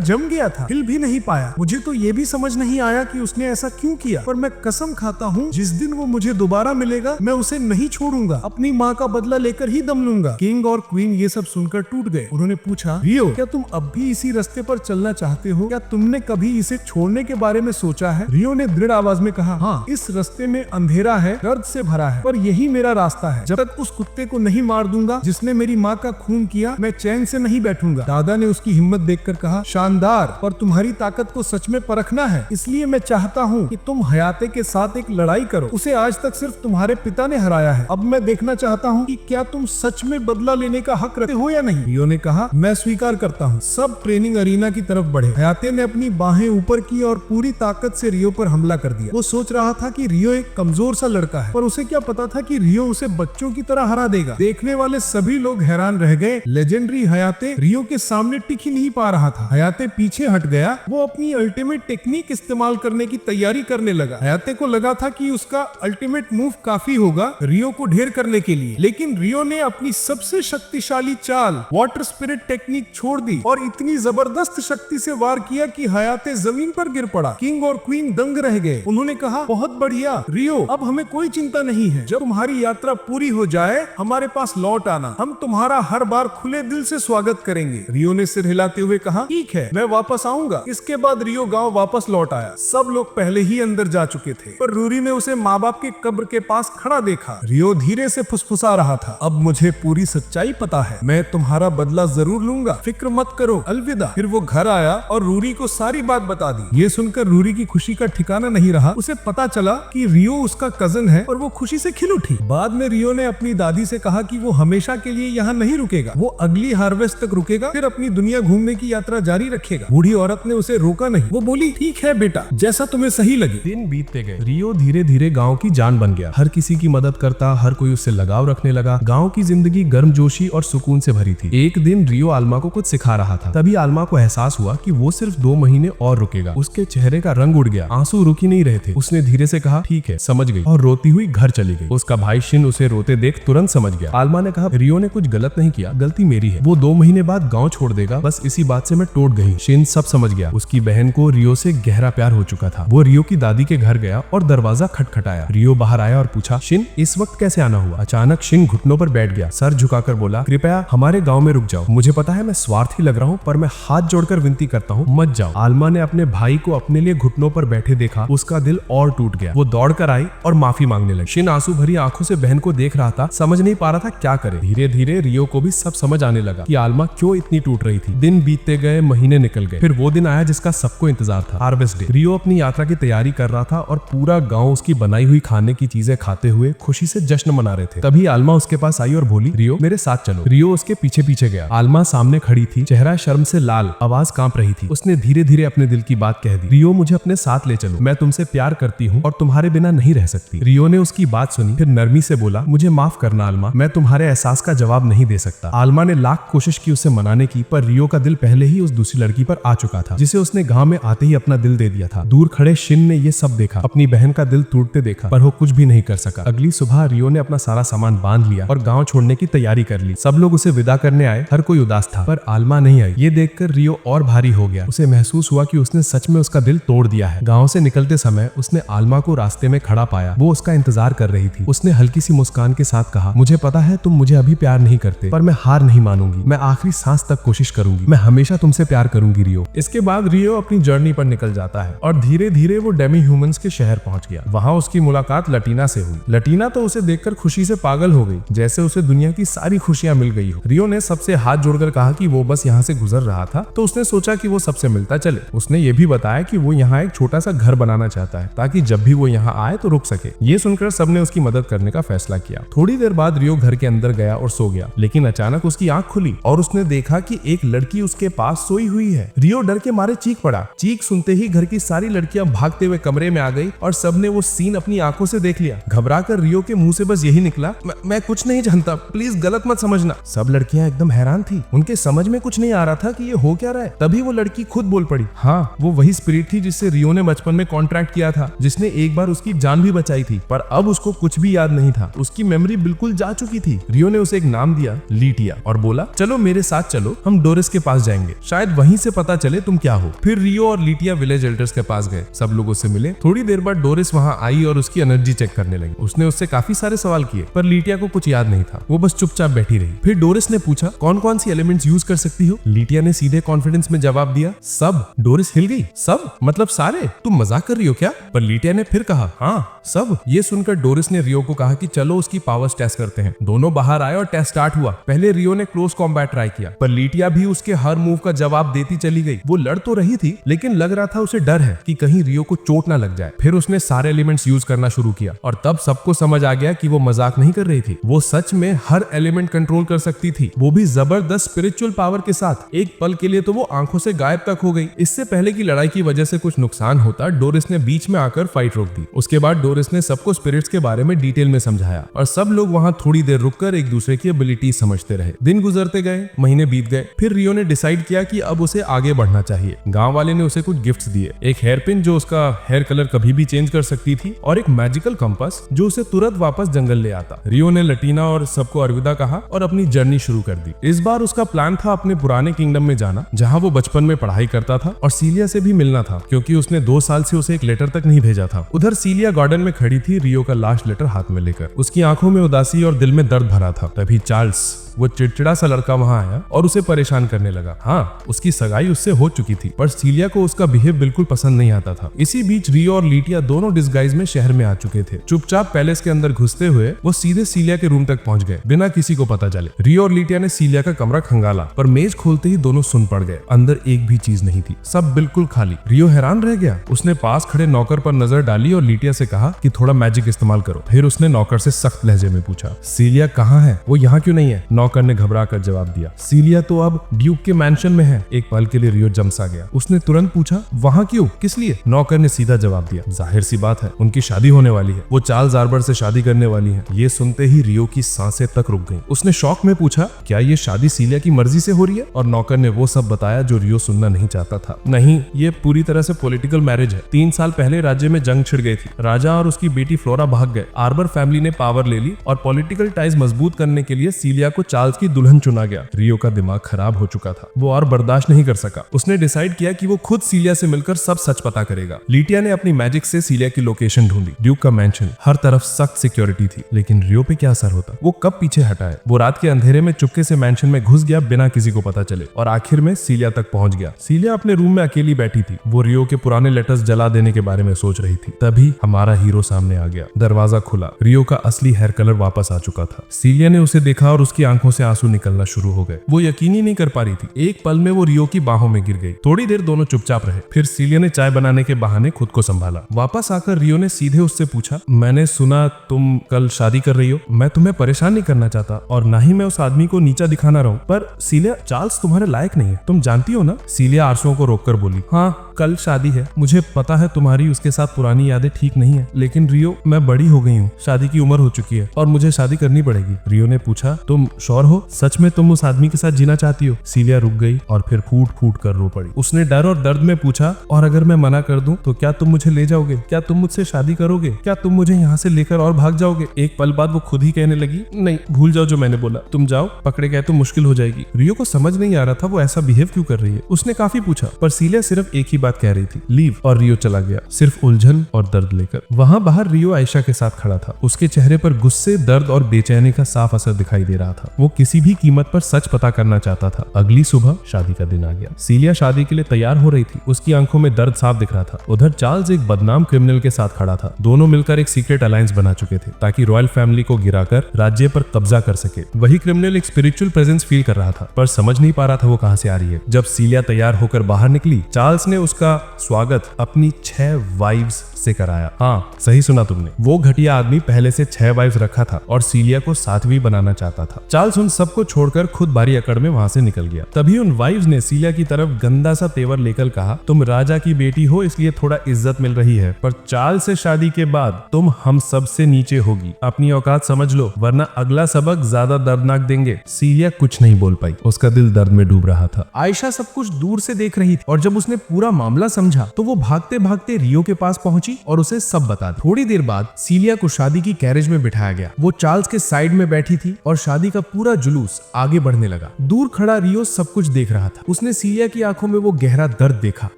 जम गया था, हिल भी नहीं पाया। मुझे तो ये भी समझ नहीं आया कि उसने ऐसा क्यों किया, पर मैं कसम खाता हूँ जिस दिन वो मुझे दोबारा मिलेगा मैं उसे नहीं छोड़ूंगा। अपनी माँ का बदला लेकर ही दम लूंगा। किंग और क्वीन ये सब सुनकर टूट गए। उन्होंने पूछा, रियो, क्या तुम अब भी इसी रास्ते पर चलना चाहते हो? क्या तुमने कभी इसे छोड़ने के बारे में सोचा है? रियो ने दृढ़ आवाज में कहा, हाँ, इस रास्ते में अंधेरा है, दर्द से भरा है, पर यही मेरा रास्ता है। जब तक उस कुत्ते को नहीं मार दूंगा जिसने मेरी माँ का खून किया, मैं चैन से नहीं बैठूंगा। दादा ने उसकी हिम्मत देखकर कहा, शानदार, पर तुम्हारी ताकत को सच में परखना है, इसलिए मैं चाहता हूँ कि तुम हयाते के साथ एक लड़ाई करो। उसे आज तक सिर्फ तुम्हारे पिता ने हराया है। अब मैं देखना चाहता हूँ कि क्या तुम सच में बदला लेने का हक रखते हो या नहीं। रियो ने कहा, मैं स्वीकार करता हूँ। सब ट्रेनिंग अरीना की तरफ बढ़े। हयाते ने अपनी बाहें ऊपर की और पूरी ताकत से रियो पर हमला कर दिया। वो सोच रहा था कि रियो एक कमजोर सा लड़का है, पर उसे क्या पता था कि रियो उसे बच्चों की तरह हरा देगा। देखने वाले सभी लोग हैरान रह गए। लेजेंडरी हयाते रियो के सामने टिक ही नहीं पा रहा था। हयाते पीछे हट गया। वो अपनी अल्टीमेट टेक्निक इस्तेमाल करने की तैयारी करने लगा। हयाते को लगा था कि उसका अल्टीमेट मूव काफी होगा रियो को ढेर करने के लिए, लेकिन रियो ने अपनी सबसे शक्तिशाली चाल वाटर स्पिरिट टेक्निक छोड़ दी और इतनी जबरदस्त शक्ति से वार किया कि हयाते जमीन पर गिर पड़ा। किंग और क्वीन दंग रह गए। उन्होंने कहा, बहुत बढ़िया रियो, अब हमें कोई चिंता नहीं है। जब तुम्हारी यात्रा पूरी हो जाए हमारे पास लौट आना, हम तुम्हारा हर बार खुले दिल से स्वागत करेंगे। रियो ने सिर हिलाते हुए कहा, ठीक है, मैं वापस आऊंगा। इसके बाद रियो गांव वापस लौट आया। सब लोग पहले ही अंदर जा चुके थे, पर रूरी ने उसे माँ बाप के कब्र के पास खड़ा देखा। रियो धीरे से फुसफुसा रहा था, अब मुझे पूरी सच्चाई पता है, मैं तुम्हारा बदला जरूर लूंगा, फिक्र मत करो, अलविदा। फिर वो घर आया और रूरी को सारी बात बता दी। ये सुनकर रूरी की खुशी का ठिकाना नहीं रहा। उसे पता चला कि रियो उसका कजन है और वो खुशी से खिल उठी। बाद में रियो ने अपनी दादी से कहा कि वो हमेशा के लिए यहाँ नहीं रुकेगा, वो अगली हार्वेस्ट तक रुकेगा, फिर अपनी दुनिया घूमने की यात्रा जारी रखेगा। बूढ़ी औरत ने उसे रोका नहीं। वो बोली, ठीक है बेटा, जैसा तुम्हें सही लगे। दिन बीतते गए। रियो धीरे धीरे गांव की जान बन गया। हर किसी की मदद करता, हर कोई उससे लगाव रखने लगा। गांव की जिंदगी गर्मजोशी और सुकून से भरी थी। एक दिन रियो आल्मा को कुछ सिखा रहा था। तभी आल्मा को एहसास हुआ कि वो सिर्फ 2 महीने और रुकेगा। उसके चेहरे का रंग उड़ गया, आंसू रुक ही नहीं रहे थे। उसने धीरे से कहा, ठीक है, समझ गई, और रोती हुई घर चली गई। उसका भाई शिन उसे रोते देख तुरंत समझ गया। आल्मा ने कहा, रियो ने कुछ गलत नहीं किया, गलती मेरी है। वो 2 महीने बाद गाँव छोड़ देगा, बस इसी बात से मैं टूट गई। शिन सब समझ गया। उसकी बहन को रियो से गहरा प्यार हो चुका था। वो रियो की दादी के घर गया और दरवाजा खटखटाया। रियो बाहर आया और पूछा, शिन, इस वक्त कैसे आना हुआ? अचानक शिन घुटनों पर बैठ गया, सर झुकाकर बोला, कृपया हमारे गांव में रुक जाओ। मुझे पता है मैं स्वार्थी लग रहा हूँ, पर मैं हाथ जोड़कर विनती करता हूँ, मत जाओ। आल्मा ने अपने भाई को अपने लिए घुटनों पर बैठे देखा। उसका दिल और टूट गया। वो दौड़कर आई और माफी मांगने लगी। शिन आंसू भरी आंखों से बहन को देख रहा था, समझ नहीं पा रहा था क्या करे। धीरे धीरे रियो को भी सब समझ आने लगा कि आल्मा क्यों इतनी टूट रही थी। दिन बीतते गए, महीने निकल गए। फिर वो दिन आया जिसका सबको इंतजार था, हार्वेस्ट डे। रियो अपनी यात्रा की तैयारी कर रहा था और पूरा गांव उसकी बनाई हुई खाने की चीजें खाते हुए खुशी से जश्न मना रहे थे। तभी आल्मा उसके पास आई और बोली, रियो मेरे साथ चलो। रियो उसके पीछे पीछे गया। आल्मा सामने खड़ी थी, चेहरा शर्म से लाल, आवाज कांप रही थी। उसने धीरे धीरे अपने दिल की बात कह दी, रियो मुझे अपने साथ ले चलो, मैं तुमसे प्यार करती हूँ और तुम्हारे बिना नहीं रह सकती। रियो ने उसकी बात सुनी, फिर नरमी से बोला, मुझे माफ करना आल्मा, मैं तुम्हारे एहसास का जवाब नहीं दे सकता। आल्मा ने लाख कोशिश की उसे मनाने की, पर रियो का दिल पहले ही उस दूसरी लड़की पर आ चुका था, जिसे उसने गांव में आते ही अपना दिल दे दिया था। दूर खड़े शिन ने ये सब देखा, अपनी बहन का दिल टूटते देखा, पर वो कुछ भी नहीं कर सका। अगली सुबह रियो ने अपना सारा सामान बांध लिया और गांव छोड़ने की तैयारी कर ली। सब लोग उसे विदा करने आए, हर कोई उदास था, पर आल्मा नहीं आई। ये देखकर रियो और भारी हो गया। उसे महसूस हुआ कि उसने सच में उसका दिल तोड़ दिया है। गांव से निकलते समय उसने आल्मा को रास्ते में खड़ा पाया। वो उसका इंतजार कर रही थी। उसने हल्की सी मुस्कान के साथ कहा, मुझे पता पता है तुम मुझे अभी प्यार नहीं करते, पर मैं हार नहीं मानूंगी, मैं आखिरी सांस तक कोशिश करूंगी, मैं हमेशा तुमसे प्यार करूंगी रियो। इसके बाद रियो अपनी जर्नी पर निकल जाता है और धीरे धीरे वो डेमी ह्यूमंस के शहर पहुंच गया। वहां उसकी मुलाकात लटीना से हुई। लटीना तो उसे देखकर खुशी से पागल हो गई, जैसे उसे दुनिया की सारी खुशियां मिल गई हो। रियो ने सबसे हाथ जोड़कर कहा कि वो बस यहाँ से गुजर रहा था, तो उसने सोचा कि वो सबसे मिलता चले। उसने ये भी बताया कि वो यहाँ एक छोटा सा घर बनाना चाहता है ताकि जब भी वो यहाँ आए तो रुक सके। ये सुनकर सबने उसकी मदद करने का फैसला किया। थोड़ी देर बाद रियो घर के अंदर गया और सो गया, लेकिन अचानक उसकी आंख खुली और उसने देखा कि एक लड़की उसके पास सोई हुई है। रियो डर के मारे चीख पड़ा। चीख सुनते ही घर की सारी लड़कियां भागते हुए कमरे में आ गई और सबने वो सीन अपनी आंखों से देख लिया। घबराकर रियो के मुंह से बस यही निकला, मैं कुछ नहीं जानता, प्लीज गलत मत समझना। सब लड़कियां एकदम हैरान थी, उनके समझ में कुछ नहीं आ रहा था कि ये हो क्या रहा है। तभी वो लड़की खुद बोल पड़ी, हाँ वो वही स्पिरिट थी जिससे रियो ने बचपन में कॉन्ट्रैक्ट किया था, जिसने एक बार उसकी जान भी बचाई थी, पर अब उसको कुछ भी याद नहीं था। उसकी मेमोरी बिल्कुल जा चुकी थी। रियो ने उसे एक नाम दिया, लीटिया, और बोला चलो मेरे साथ चलो, हम डोरिस के पास जाएंगे, शायद वहीं से पता चले तुम क्या हो। फिर रियो और लीटिया विलेज एल्डर्स के पास गए, सब लोगों से मिले। थोड़ी देर बाद डोरिस वहां आई और उसकी एनर्जी चेक करने लगी। उसने उससे काफी सारे सवाल किए, पर लीटिया को कुछ याद नहीं था, वो बस चुपचाप बैठी रही। फिर डोरिस ने पूछा कौन कौन सी एलिमेंट्स यूज कर सकती हो। लीटिया ने सीधे कॉन्फिडेंस में जवाब दिया, सब। डोरिस हिल गई, सब मतलब सारे? तुम मजाक कर रही हो क्या? पर लीटिया ने फिर कहा, हाँ सब। ये सुनकर डोरिस ने रियो को कहा कि चलो उसकी पावर्स टेस्ट करते हैं। दोनों बाहर आए और टेस्ट स्टार्ट हुआ। पहले रियो ने क्लोज कॉम्बैट ट्राई किया, पर लीटिया भी उसके हर मूव का जवाब देती चली गई। वो लड़ तो रही थी, लेकिन लग रहा था उसे डर है कि कहीं रियो को चोट ना लग जाए। फिर उसने सारे एलिमेंट्स यूज करना शुरू किया और तब सबको समझ आ गया कि वो मजाक नहीं कर रही थी। वो सच में हर एलिमेंट कंट्रोल कर सकती थी, वो भी जबरदस्त स्पिरिचुअल पावर के साथ। एक पल के लिए तो वो आंखों से गायब तक हो गई। इससे पहले की लड़ाई की वजह से कुछ नुकसान होता, डोरिस ने बीच में आकर फाइट रोक दी। उसके बाद डोरिस ने सबको स्पिरिट्स के बारे में डिटेल में समझाया और सब लोग वहां थोड़ी देर रुककर एक दूसरे की एबिलिटी समझते रहे। दिन गुजरते गए, महीने बीत गए। फिर रियो ने डिसाइड किया कि अब उसे आगे बढ़ना चाहिए। गांव वाले ने उसे कुछ गिफ्ट्स दिए, एक हेयर पिन जो उसका हेयर कलर कभी भी चेंज कर सकती थी और एक मैजिकल कंपास जो उसे तुरंत वापस जंगल ले आता। रियो ने लटीना और सबको अलविदा कहा और अपनी जर्नी शुरू कर दी। इस बार उसका प्लान था अपने पुराने किंगडम में जाना, जहां वो बचपन में पढ़ाई करता था, और सीलिया से भी मिलना था क्योंकि उसने 2 साल से उसे एक लेटर तक नहीं भेजा था। उधर सीलिया गार्डन में खड़ी थी रियो का लास्ट लेटर हाथ में लेकर। उसकी आंखों में उदासी और दिल में दर्द भरा था। तभी चार्ल्स, वो चिड़चिड़ा सा लड़का वहां आया और उसे परेशान करने लगा। हाँ, उसकी सगाई उससे हो चुकी थी, पर सीलिया को उसका बिहेव बिल्कुल पसंद नहीं आता था। इसी बीच रियो और लीटिया दोनों डिस्गाइज में शहर में आ चुके थे। चुपचाप पैलेस के अंदर घुसते हुए वो सीधे सीलिया के रूम तक पहुंच गए, बिना किसी को पता चले। रियो और लीटिया ने सीलिया का कमरा खंगाला, पर मेज खोलते ही दोनों सुन पड़ गए। अंदर एक भी चीज नहीं थी, सब बिल्कुल खाली। रियो हैरान रह गया। उसने पास खड़े नौकर पर नजर डाली और लीटिया से कहा कि थोड़ा मैजिक इस्तेमाल करो। फिर उसने नौकर से सख्त लहजे में पूछा, सीलिया कहाँ है? वो यहाँ क्यों नहीं है? नौकर ने घबरा कर जवाब दिया, सीलिया तो अब ड्यूक के मैंशन में है। एक पल के लिए रियो जमसा गया। उसने तुरंत पूछा, वहाँ क्यों, किस लिए? नौकर ने सीधा जवाब दिया, जाहिर सी बात है, उनकी शादी होने वाली है, वो चार्ल्स आर्बर से शादी करने वाली है। ये सुनते ही रियो की सांसें तक रुक गईं। उसने शौक में पूछा, क्या ये शादी सीलिया की मर्जी से हो रही है? और नौकर ने वो सब बताया जो रियो सुनना नहीं चाहता था। नहीं, ये पूरी तरह से पॉलिटिकल मैरिज है। 3 साल पहले राज्य में जंग छिड़ गई थी। राजा और उसकी बेटी फ्लोरा भाग गए। आर्बर फैमिली ने पावर ले ली और पॉलिटिकल टाइज मजबूत करने के लिए सीलिया को चार्ल्स की दुल्हन चुना गया। रियो का दिमाग खराब हो चुका था, वो और बर्दाश्त नहीं कर सका। उसने डिसाइड किया कि वो खुद सीलिया से मिलकर सब सच पता करेगा। लीटिया ने अपनी मैजिक से सीलिया की लोकेशन ढूंढी। ड्यूक का मैंशन, हर तरफ सख्त सिक्योरिटी थी, लेकिन रियो पे क्या असर होता? वो कब पीछे हटाए? वो रात के अंधेरे में चुपके से मैंशन में घुस गया बिना किसी को पता चले और आखिर में सीलिया तक पहुंच गया। सीलिया अपने रूम में अकेली बैठी थी। वो रियो के पुराने लेटर्स जला देने के बारे में सोच रही थी। तभी हमारा हीरो सामने आ गया। दरवाजा खुला। रियो का असली हेयर कलर वापस आ चुका था। सीलिया ने उसे देखा और उसकी आंखों से आंसू निकलना शुरू हो गए। वो यकीन ही नहीं कर पा रही थी। एक पल में वो रियो की बाहों में गिर गई। थोड़ी देर दोनों चुपचाप रहे। फिर सीलिया ने चाय बनाने के बहाने खुद को संभाला। वापस आकर रियो ने सीधे उससे पूछा, मैंने सुना तुम कल शादी कर रही हो। मैं तुम्हें परेशान नहीं करना चाहता और ना ही मैं उस आदमी को नीचा दिखाना रहूं, पर सीलिया, चार्ल्स तुम्हारे लायक नहीं है, तुम जानती हो ना? सीलिया आंसुओं को रोककर बोली, हाँ कल शादी है, मुझे पता है तुम्हारी उसके साथ पुरानी यादें ठीक नहीं है, लेकिन रियो मैं बड़ी हो गई हूँ, शादी की उम्र हो चुकी है और मुझे शादी करनी पड़ेगी। रियो ने पूछा, तुम श्योर हो? सच में तुम उस आदमी के साथ जीना चाहती हो? सीलिया रुक गई और फिर फूट फूट कर रो पड़ी। उसने डर और दर्द में पूछा, और अगर मैं मना कर दूं तो क्या तुम मुझे ले जाओगे? क्या तुम मुझसे शादी करोगे? क्या तुम मुझे यहाँ से लेकर और भाग जाओगे? एक पल बाद वो खुद ही कहने लगी, नहीं भूल जाओ जो मैंने बोला, तुम जाओ, पकड़े गए तो मुश्किल हो जाएगी। रियो को समझ नहीं आ रहा था वो ऐसा बिहेव क्यों कर रही है। उसने काफी पूछा पर सीलिया सिर्फ एक ही बार बात कह रही थी, लीव, और रियो चला गया, सिर्फ उलझन और दर्द लेकर। वहां बाहर रियो आयशा के साथ खड़ा था। उसके चेहरे पर गुस्से, दर्द और बेचैनी का साफ असर दिखाई दे रहा था। वो किसी भी कीमत पर सच पता करना चाहता था। अगली सुबह शादी का दिन आ गया। सीलिया शादी के लिए तैयार हो रही थी। उसकी आंखों में दर्द साफ दिख रहा था। उधर चार्ल्स एक बदनाम क्रिमिनल के साथ खड़ा था। दोनों मिलकर एक सीक्रेट अलायंस बना चुके थे ताकि रॉयल फैमिली को गिराकर राज्य पर कब्जा कर सके। वही क्रिमिनल एक स्पिरिचुअल प्रेजेंस फील कर रहा था, पर समझ नहीं पा रहा था वो कहां से आ रही है। जब सीलिया तैयार होकर बाहर निकली, चार्ल्स ने उसका स्वागत अपनी 6 वाइव्स से कराया। हाँ, सही सुना तुमने। वो घटिया आदमी पहले से 6 वाइव्स रखा था और सीलिया को 7वीं बनाना चाहता था। चार्ल्स उन सबको छोड़कर खुद बारी अकड़ में वहां से निकल गया। तभी उन वाइव्स ने सीलिया की तरफ गंदा सा तेवर लेकर कहा, तुम राजा की बेटी हो इसलिए थोड़ा इज्जत मिल रही है, पर चार्ल्स से शादी के बाद तुम हम सब से नीचे होगी। अपनी औकात समझ लो, वरना अगला सबक ज्यादा दर्दनाक देंगे। सीलिया कुछ नहीं बोल पाई। उसका दिल दर्द में डूब रहा था। आयशा सब कुछ दूर से देख रही थी और जब उसने पूरा मामला समझा तो वो भागते भागते रियो के पास पहुंची और उसे सब बता दी। थोड़ी देर बाद सीलिया को शादी की कैरेज में बिठाया गया। वो चार्ल्स के साइड में बैठी थी और शादी का पूरा जुलूस आगे बढ़ने लगा। दूर खड़ा रियो सब कुछ देख रहा था। उसने सीलिया की आंखों में वो गहरा दर्द देखा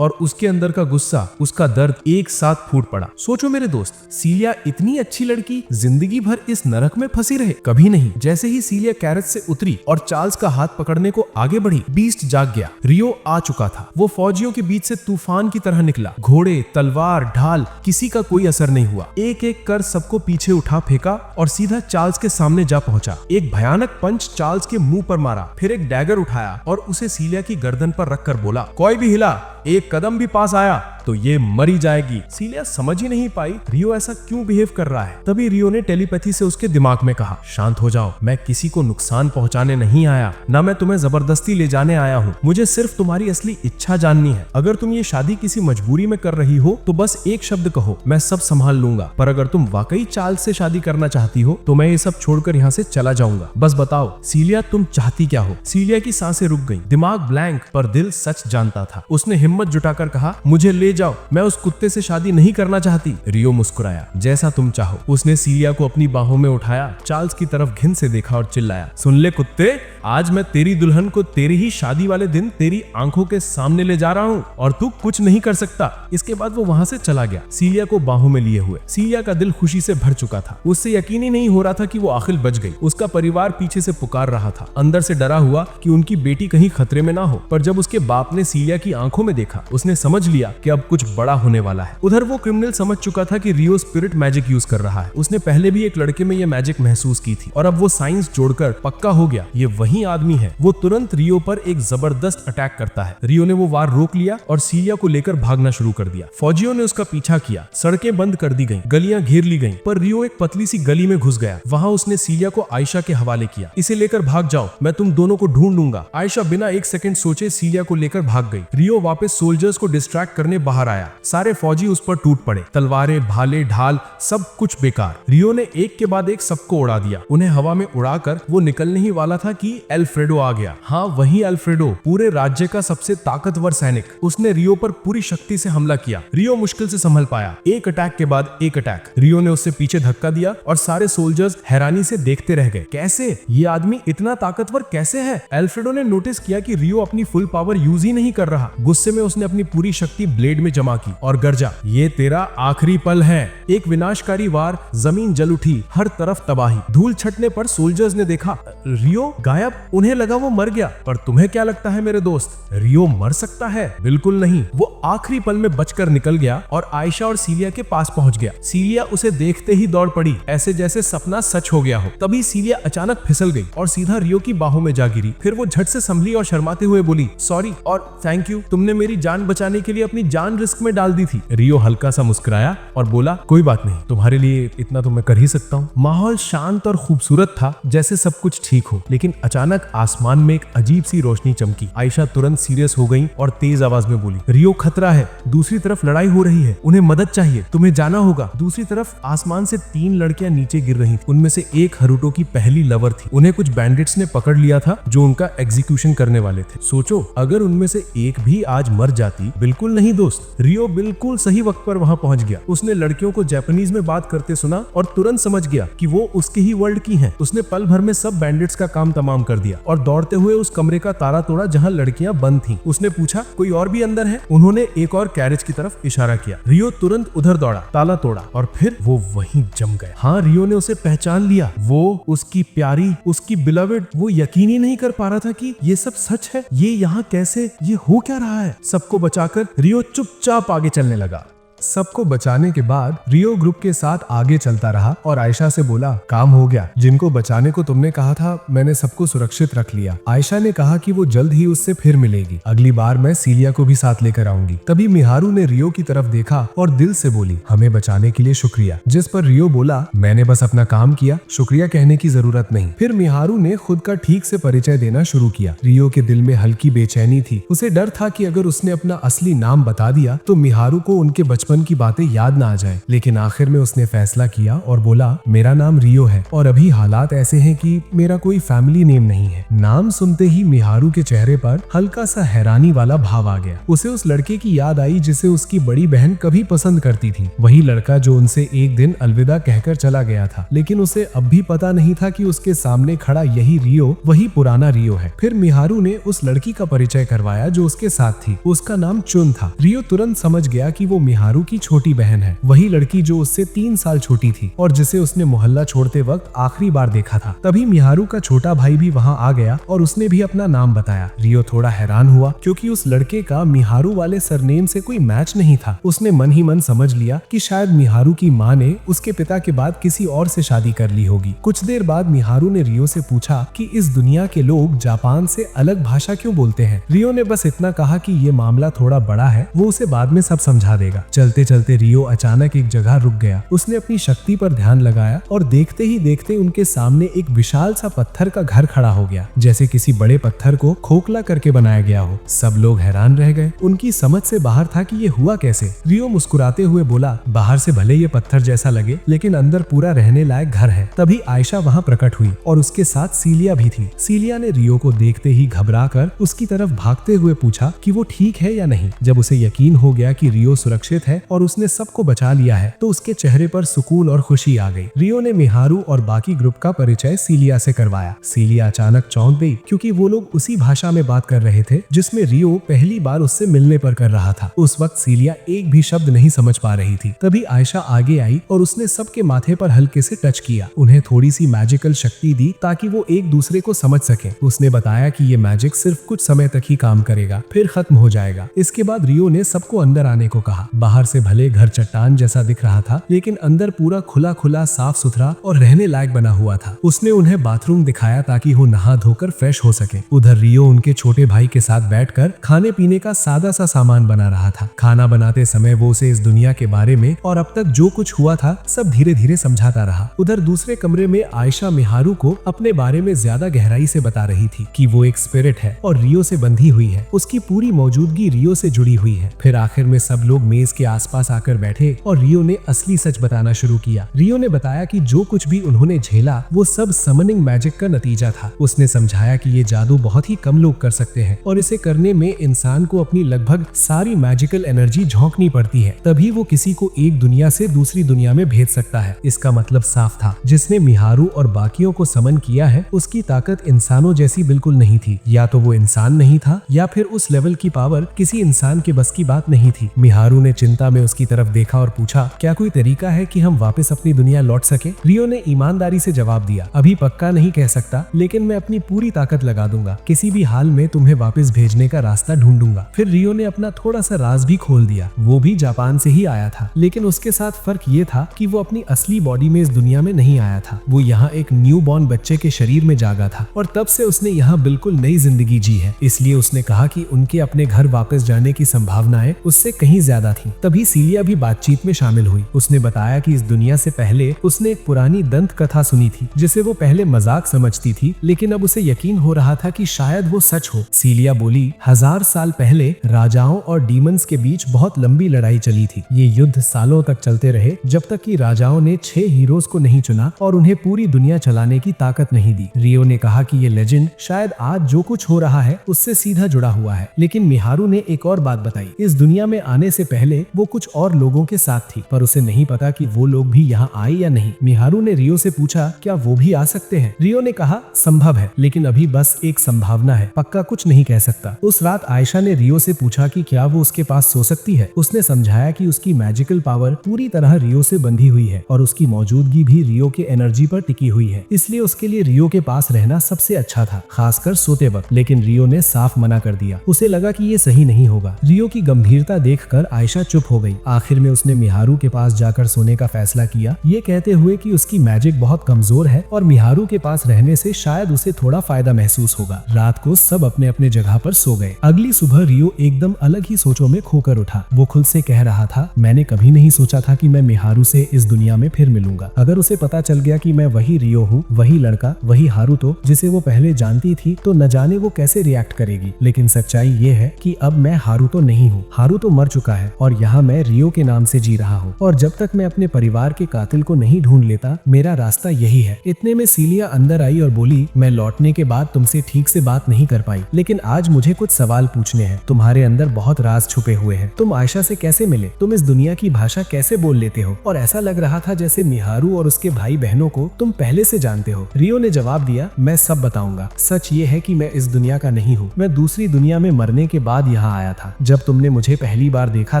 और उसके अंदर का गुस्सा, उसका दर्द एक साथ फूट पड़ा। सोचो मेरे दोस्त, सीलिया इतनी अच्छी लड़की जिंदगी भर इस नरक में फंसी रहे? कभी नहीं। जैसे ही सीलिया कैरेज से उतरी और चार्ल्स का हाथ पकड़ने को आगे बढ़ी, बीस्ट जाग गया। रियो आ चुका था। वो फौजियों के बीच से तूफान की तरह निकला। घोड़े, तलवार, ढाल, किसी का कोई असर नहीं हुआ। एक एक कर सबको पीछे उठा फेंका और सीधा चार्ल्स के सामने जा पहुंचा। एक भयानक पंच चार्ल्स के मुंह पर मारा, फिर एक डैगर उठाया और उसे सीलिया की गर्दन पर रखकर बोला, कोई भी हिला, एक कदम भी पास आया तो ये मरी जाएगी। सीलिया समझ ही नहीं पाई रियो ऐसा क्यों बिहेव कर रहा है। तभी रियो ने टेलीपैथी से उसके दिमाग में कहा, शांत हो जाओ, मैं किसी को नुकसान पहुंचाने नहीं आया, ना मैं तुम्हें जबरदस्ती ले जाने आया हूँ। मुझे सिर्फ तुम्हारी असली इच्छा जाननी है। अगर तुम ये शादी किसी मजबूरी में कर रही हो तो बस एक शब्द कहो, मैं सब संभाल लूंगा। पर अगर तुम वाकई चार्ल्स से शादी करना चाहती हो तो मैं ये सब छोड़कर यहाँ से चला जाऊंगा। बस बताओ सीलिया, तुम चाहती क्या हो? सीलिया की सांसें रुक गईं, दिमाग ब्लैंक, पर दिल सच जानता था। उसने हिम्मत जुटाकर कहा, मुझे ले जाओ, मैं उस कुत्ते से शादी नहीं करना चाहती। रियो मुस्कुराया, जैसा तुम चाहो। उसने सीलिया को अपनी बाहों में उठाया, चार्ल्स की तरफ घिन से देखा और चिल्लाया, सुन ले कुत्ते, आज मैं तेरी दुल्हन को तेरी ही शादी वाले दिन तेरी आंखों के सामने ले जा रहा हूँ और तू कुछ नहीं कर सकता। इसके बाद वो वहां से चला गया, सीलिया को बाहों में लिए हुए। सीलिया का दिल खुशी से भर चुका था। उससे यकीन ही नहीं हो रहा था कि वो आखिर बच गई। उसका परिवार पीछे से पुकार रहा था, अंदर से डरा हुआ कि उनकी बेटी कहीं खतरे में ना हो। पर जब उसके बाप ने सीलिया की आंखों में देखा, उसने समझ लिया कि अब कुछ बड़ा होने वाला है। उधर वो क्रिमिनल समझ चुका था कि रियो स्पिरिट मैजिक यूज कर रहा है। उसने पहले भी एक लड़के में ये मैजिक महसूस की थी और अब वो साइंस जोड़कर पक्का हो गया ये वही आदमी है। वो तुरंत रियो पर एक जबरदस्त अटैक करता है। रियो ने वो वार रोक लिया और सीलिया को लेकर भागना शुरू कर दिया। फौजियों ने उसका पीछा किया, सड़कें बंद कर दी गईं, गलियां घेर ली गईं, पर रियो एक पतली सी गली में घुस गया। वहां उसने सीलिया को आयशा के हवाले किया, इसे लेकर भाग जाओ, मैं तुम दोनों को ढूंढ लूंगा। आयशा बिना एक सेकंड सोचे सीलिया को लेकर भाग गई। रियो वापस सोल्जर्स को डिस्ट्रैक्ट करने बाहर आया। सारे फौजी उस पर टूट पड़े, तलवारें, भाले, ढाल, सब कुछ बेकार। रियो ने एक के बाद एक सबको उड़ा दिया। उन्हें हवा में उड़ाकर वो निकलने ही वाला था कि एल्फ्रेडो आ गया। हाँ, वही एल्फ्रेडो, पूरे राज्य का सबसे ताकतवर सैनिक। उसने रियो पर पूरी शक्ति से हमला किया। रियो मुश्किल से संभल पाया। एक अटैक के बाद एक अटैक। रियो ने उससे पीछे धक्का दिया और सारे सोल्जर्स हैरानी से देखते रह गए। कैसे? ये आदमी इतना ताकतवर कैसे है? एल्फ्रेडो ने नोटिस किया कि रियो अपनी फुल पावर यूज ही नहीं कर रहा। गुस्से में उसने अपनी पूरी शक्ति ब्लेड में जमा की और गर्जा, ये तेरा आखिरी पल है। एक विनाशकारी वार, जमीन जल उठी, हर तरफ तबाही। धूल छटने पर सोल्जर्स ने देखा रियो गायब। उन्हें लगा वो मर गया। पर तुम्हें क्या लगता है मेरे दोस्त, रियो मर सकता है? बिल्कुल नहीं। वो आखिरी पल में बचकर निकल गया और आयशा और सीलिया के पास पहुंच गया। सीलिया उसे देखते ही दौड़ पड़ी, ऐसे जैसे सपना सच हो गया हो। तभी सीलिया अचानक फिसल गई और सीधा रियो की बाहों में जा गिरी। फिर वो झट से संभली और शर्माते हुए बोली, सॉरी और थैंक यू, तुमने मेरी जान बचाने के लिए अपनी जान रिस्क में डाल दी थी। रियो हल्का सा मुस्कुराया और बोला, कोई बात नहीं, तुम्हारे लिए इतना तो मैं कर ही सकता हूँ। माहौल शांत और खूबसूरत था, जैसे सब कुछ ठीक हो। लेकिन अचानक आसमान में एक अजीब सी रोशनी चमकी। आयशा तुरंत सीरियस हो गई और तेज आवाज में बोली, रियो खतरा है, दूसरी तरफ लड़ाई हो रही है, उन्हें मदद चाहिए, तुम्हें जाना होगा। दूसरी तरफ आसमान से 3 लड़कियां नीचे गिर रही थी। उनमें से एक हरुटो की पहली लवर थी। उन्हें कुछ बैंडिट्स ने पकड़ लिया था जो उनका एग्जीक्यूशन करने वाले थे। सोचो, अगर उनमें से एक भी आज मर जाती। बिल्कुल नहीं दोस्त, रियो बिल्कुल सही वक्त पर वहां पहुंच गया। उसने लड़कियों को जापानीज में बात करते सुना और तुरंत समझ गया कि वो उसके ही वर्ल्ड की हैं। उसने पल भर में सब बैंडिट्स का काम तमाम कर दिया और दौड़ते हुए उस कमरे का ताला तोड़ा जहां लड़कियां बंद थीं। उसने पूछा, कोई और भी अंदर है? उन्होंने एक और कैरेज की तरफ इशारा किया। रियो तुरंत उधर दौड़ा, ताला तोड़ा और फिर वो वहीं जम गया। हाँ, रियो ने उसे पहचान लिया। वो उसकी प्यारी, उसकी बिलवेड। वो यकीन ही नहीं कर पा रहा था कि ये सब सच है। ये यहाँ कैसे, ये हो क्या रहा है? सबको बचाकर रियो चुपचाप आगे चलने लगा। सबको बचाने के बाद रियो ग्रुप के साथ आगे चलता रहा और आयशा से बोला, काम हो गया। जिनको बचाने को तुमने कहा था मैंने सबको सुरक्षित रख लिया। आयशा ने कहा कि वो जल्द ही उससे फिर मिलेगी। अगली बार मैं सीलिया को भी साथ लेकर आऊंगी। तभी मिहारू ने रियो की तरफ देखा और दिल से बोली, हमें बचाने के लिए शुक्रिया। जिस पर रियो बोला, मैंने बस अपना काम किया, शुक्रिया कहने की जरूरत नहीं। फिर मिहारू ने खुद का ठीक से परिचय देना शुरू किया। रियो के दिल में हल्की बेचैनी थी। उसे डर था कि अगर उसने अपना असली नाम बता दिया तो मिहारू को उनके बचपन की बातें याद ना आ जाए। लेकिन आखिर में उसने फैसला किया और बोला, मेरा नाम रियो है और अभी हालात ऐसे हैं कि मेरा कोई फैमिली नेम नहीं है। नाम सुनते ही मिहारू के चेहरे पर हल्का सा हैरानी वाला भाव आ गया। उसे उस लड़के की याद आई जिसे उसकी बड़ी बहन कभी पसंद करती थी। वही लड़का जो उनसे एक दिन अलविदा कहकर चला गया था। लेकिन उसे अब भी पता नहीं था कि उसके सामने खड़ा यही रियो वही पुराना रियो है। फिर मिहारू ने उस लड़की का परिचय करवाया जो उसके साथ थी। उसका नाम चुन था। रियो तुरंत समझ गया कि वो मिहारू की छोटी बहन है, वही लड़की जो उससे 3 साल छोटी थी और जिसे उसने मोहल्ला छोड़ते वक्त आखिरी बार देखा था। तभी मिहारू का छोटा भाई भी वहां आ गया और उसने भी अपना नाम बताया। रियो थोड़ा हैरान हुआ क्योंकि उस लड़के का मिहारू वाले सरनेम से कोई मैच नहीं था। उसने मन ही मन समझ लिया कि शायद मिहारू की माँ ने उसके पिता के बाद किसी और से शादी कर ली होगी। कुछ देर बाद मिहारू ने रियो से पूछा कि इस दुनिया के लोग जापान से अलग भाषा क्यों बोलते हैं। रियो ने बस इतना कहा कि ये मामला थोड़ा बड़ा है, वो उसे बाद में सब समझा देगा। चलते चलते रियो अचानक एक जगह रुक गया। उसने अपनी शक्ति पर ध्यान लगाया और देखते ही देखते उनके सामने एक विशाल सा पत्थर का घर खड़ा हो गया, जैसे किसी बड़े पत्थर को खोखला करके बनाया गया हो। सब लोग हैरान रह गए। उनकी समझ से बाहर था कि ये हुआ कैसे। रियो मुस्कुराते हुए बोला, बाहर से भले ये पत्थर जैसा लगे लेकिन अंदर पूरा रहने लायक घर है। तभी आयशा वहाँ प्रकट हुई और उसके साथ सीलिया भी थी। सीलिया ने रियो को देखते ही घबरा कर उसकी तरफ भागते हुए पूछा कि वो ठीक है या नहीं। जब उसे यकीन हो गया कि रियो सुरक्षित है और उसने सबको बचा लिया है तो उसके चेहरे पर सुकून और खुशी आ गई। रियो ने मिहारू और बाकी ग्रुप का परिचय सीलिया से करवाया। सीलिया अचानक चौंक गई क्योंकि वो लोग उसी भाषा में बात कर रहे थे जिसमें रियो पहली बार उससे मिलने पर कर रहा था। उस वक्त सीलिया एक भी शब्द नहीं समझ पा रही थी। तभी आयशा आगे आई और उसने सबके माथे पर हल्के से टच किया। उन्हें थोड़ी सी मैजिकल शक्ति दी ताकि वो एक दूसरे को समझ सके। उसने बताया कि ये मैजिक सिर्फ कुछ समय तक ही काम करेगा, फिर खत्म हो जाएगा। इसके बाद रियो ने सबको अंदर आने को कहा। बाहर से भले घर चट्टान जैसा दिख रहा था लेकिन अंदर पूरा खुला खुला, साफ सुथरा और रहने लायक बना हुआ था। उसने उन्हें बाथरूम दिखाया ताकि वो नहा धोकर फ्रेश हो सके। उधर रियो उनके छोटे भाई के साथ बैठकर खाने पीने का सादा सा सामान बना रहा था। खाना बनाते समय वो उसे इस दुनिया के बारे में और अब तक जो कुछ हुआ था सब धीरे धीरे समझाता रहा। उधर दूसरे कमरे में आयशा मिहारू को अपने बारे में ज्यादा गहराई से बता रही थी कि वो एक स्पिरिट है और रियो से बंधी हुई है। उसकी पूरी मौजूदगी रियो से जुड़ी हुई है। फिर आखिर में सब लोग मेज के आसपास आकर बैठे और रियो ने असली सच बताना शुरू किया। रियो ने बताया कि जो कुछ भी उन्होंने झेला वो सब समनिंग मैजिक का नतीजा था। उसने समझाया कि ये जादू बहुत ही कम लोग कर सकते हैं और इसे करने में इंसान को अपनी लगभग सारी मैजिकल एनर्जी झोंकनी पड़ती है, तभी वो किसी को एक दुनिया से दूसरी दुनिया में भेज सकता है। इसका मतलब साफ था, जिसने मिहारू और बाकियों को समन किया है उसकी ताकत इंसानों जैसी बिल्कुल नहीं थी। या तो वो इंसान नहीं था या फिर उस लेवल की पावर किसी इंसान के बस की बात नहीं थी। मिहारू ने चिंता में उसकी तरफ देखा और पूछा, क्या कोई तरीका है कि हम वापस अपनी दुनिया लौट सके? रियो ने ईमानदारी से जवाब दिया, अभी पक्का नहीं कह सकता लेकिन मैं अपनी पूरी ताकत लगा दूंगा। किसी भी हाल में तुम्हें वापस भेजने का रास्ता ढूंढूंगा। फिर रियो ने अपना थोड़ा सा राज भी खोल दिया। वो भी जापान से ही आया था लेकिन उसके साथ फर्क ये था कि वो अपनी असली बॉडी में इस दुनिया में नहीं आया था। वो यहाँ एक न्यू बॉर्न बच्चे के शरीर में जागा था और तब से उसने यहाँ बिल्कुल नई जिंदगी जी है। इसलिए उसने कहा कि उनके अपने घर वापस जाने की संभावनाएं उससे कहीं ज्यादा थी। तभी सीलिया भी बातचीत में शामिल हुई। उसने बताया कि इस दुनिया से पहले उसने एक पुरानी दंत कथा सुनी थी जिसे वो पहले मजाक समझती थी, लेकिन अब उसे यकीन हो रहा था कि शायद वो सच हो। सीलिया बोली, 1000 साल पहले राजाओं और डीमंस के बीच बहुत लंबी लड़ाई चली थी। ये युद्ध सालों तक चलते रहे जब तक कि राजाओं ने 6 हीरोज को नहीं चुना और उन्हें पूरी दुनिया चलाने की ताकत नहीं दी। रियो ने कहा कि ये लेजेंड शायद आज जो कुछ हो रहा है उससे सीधा जुड़ा हुआ है, लेकिन मिहारू ने एक और बात बताई। इस दुनिया में आने से पहले वो कुछ और लोगों के साथ थी, पर उसे नहीं पता कि वो लोग भी यहाँ आए या नहीं। मिहारू ने रियो से पूछा, क्या वो भी आ सकते हैं? रियो ने कहा, संभव है, लेकिन अभी बस एक संभावना है, पक्का कुछ नहीं कह सकता। उस रात आयशा ने रियो से पूछा कि क्या वो उसके पास सो सकती है। उसने समझाया कि उसकी मैजिकल पावर पूरी तरह रियो से बंधी हुई है और उसकी मौजूदगी भी रियो के एनर्जी पर टिकी हुई है, इसलिए उसके लिए रियो के पास रहना सबसे अच्छा था, खासकर सोते वक्त। लेकिन रियो ने साफ मना कर दिया। उसे लगा कि ये सही नहीं होगा। रियो की गंभीरता देखकर आयशा चुप हो गई। आखिर में उसने मिहारू के पास जाकर सोने का फैसला किया, ये कहते हुए कि उसकी मैजिक बहुत कमजोर है और मिहारू के पास रहने से शायद उसे थोड़ा फायदा महसूस होगा। रात को सब अपने अपने जगह पर सो गए। अगली सुबह रियो एकदम अलग ही सोचों में खोकर उठा। वो खुद से कह रहा था, मैंने कभी नहीं सोचा था कि मैं मिहारू से इस दुनिया में फिर मिलूंगा। अगर उसे पता चल गया कि मैं वही रियो हूँ, वही लड़का, वही हारुतो जिसे वो पहले जानती थी, तो न जाने वो कैसे रिएक्ट करेगी। लेकिन सच्चाई ये है कि अब मैं हारुतो नहीं हूँ। हारुतो मर चुका है और यहाँ मैं रियो के नाम से जी रहा हूँ, और जब तक मैं अपने परिवार के कातिल को नहीं ढूंढ लेता, मेरा रास्ता यही है। इतने में सीलिया अंदर आई और बोली, मैं लौटने के बाद तुमसे ठीक से बात नहीं कर पाई, लेकिन आज मुझे कुछ सवाल पूछने हैं। तुम्हारे अंदर बहुत राज छुपे हुए हैं। तुम आयशा से कैसे मिले? तुम इस दुनिया की भाषा कैसे बोल लेते हो? और ऐसा लग रहा था जैसे मिहारू और उसके भाई बहनों को तुम पहले से जानते हो। रियो ने जवाब दिया, मैं सब बताऊंगा। सच ये है कि मैं इस दुनिया का नहीं हूँ। मैं दूसरी दुनिया में मरने के बाद यहाँ आया था। जब तुमने मुझे पहली बार देखा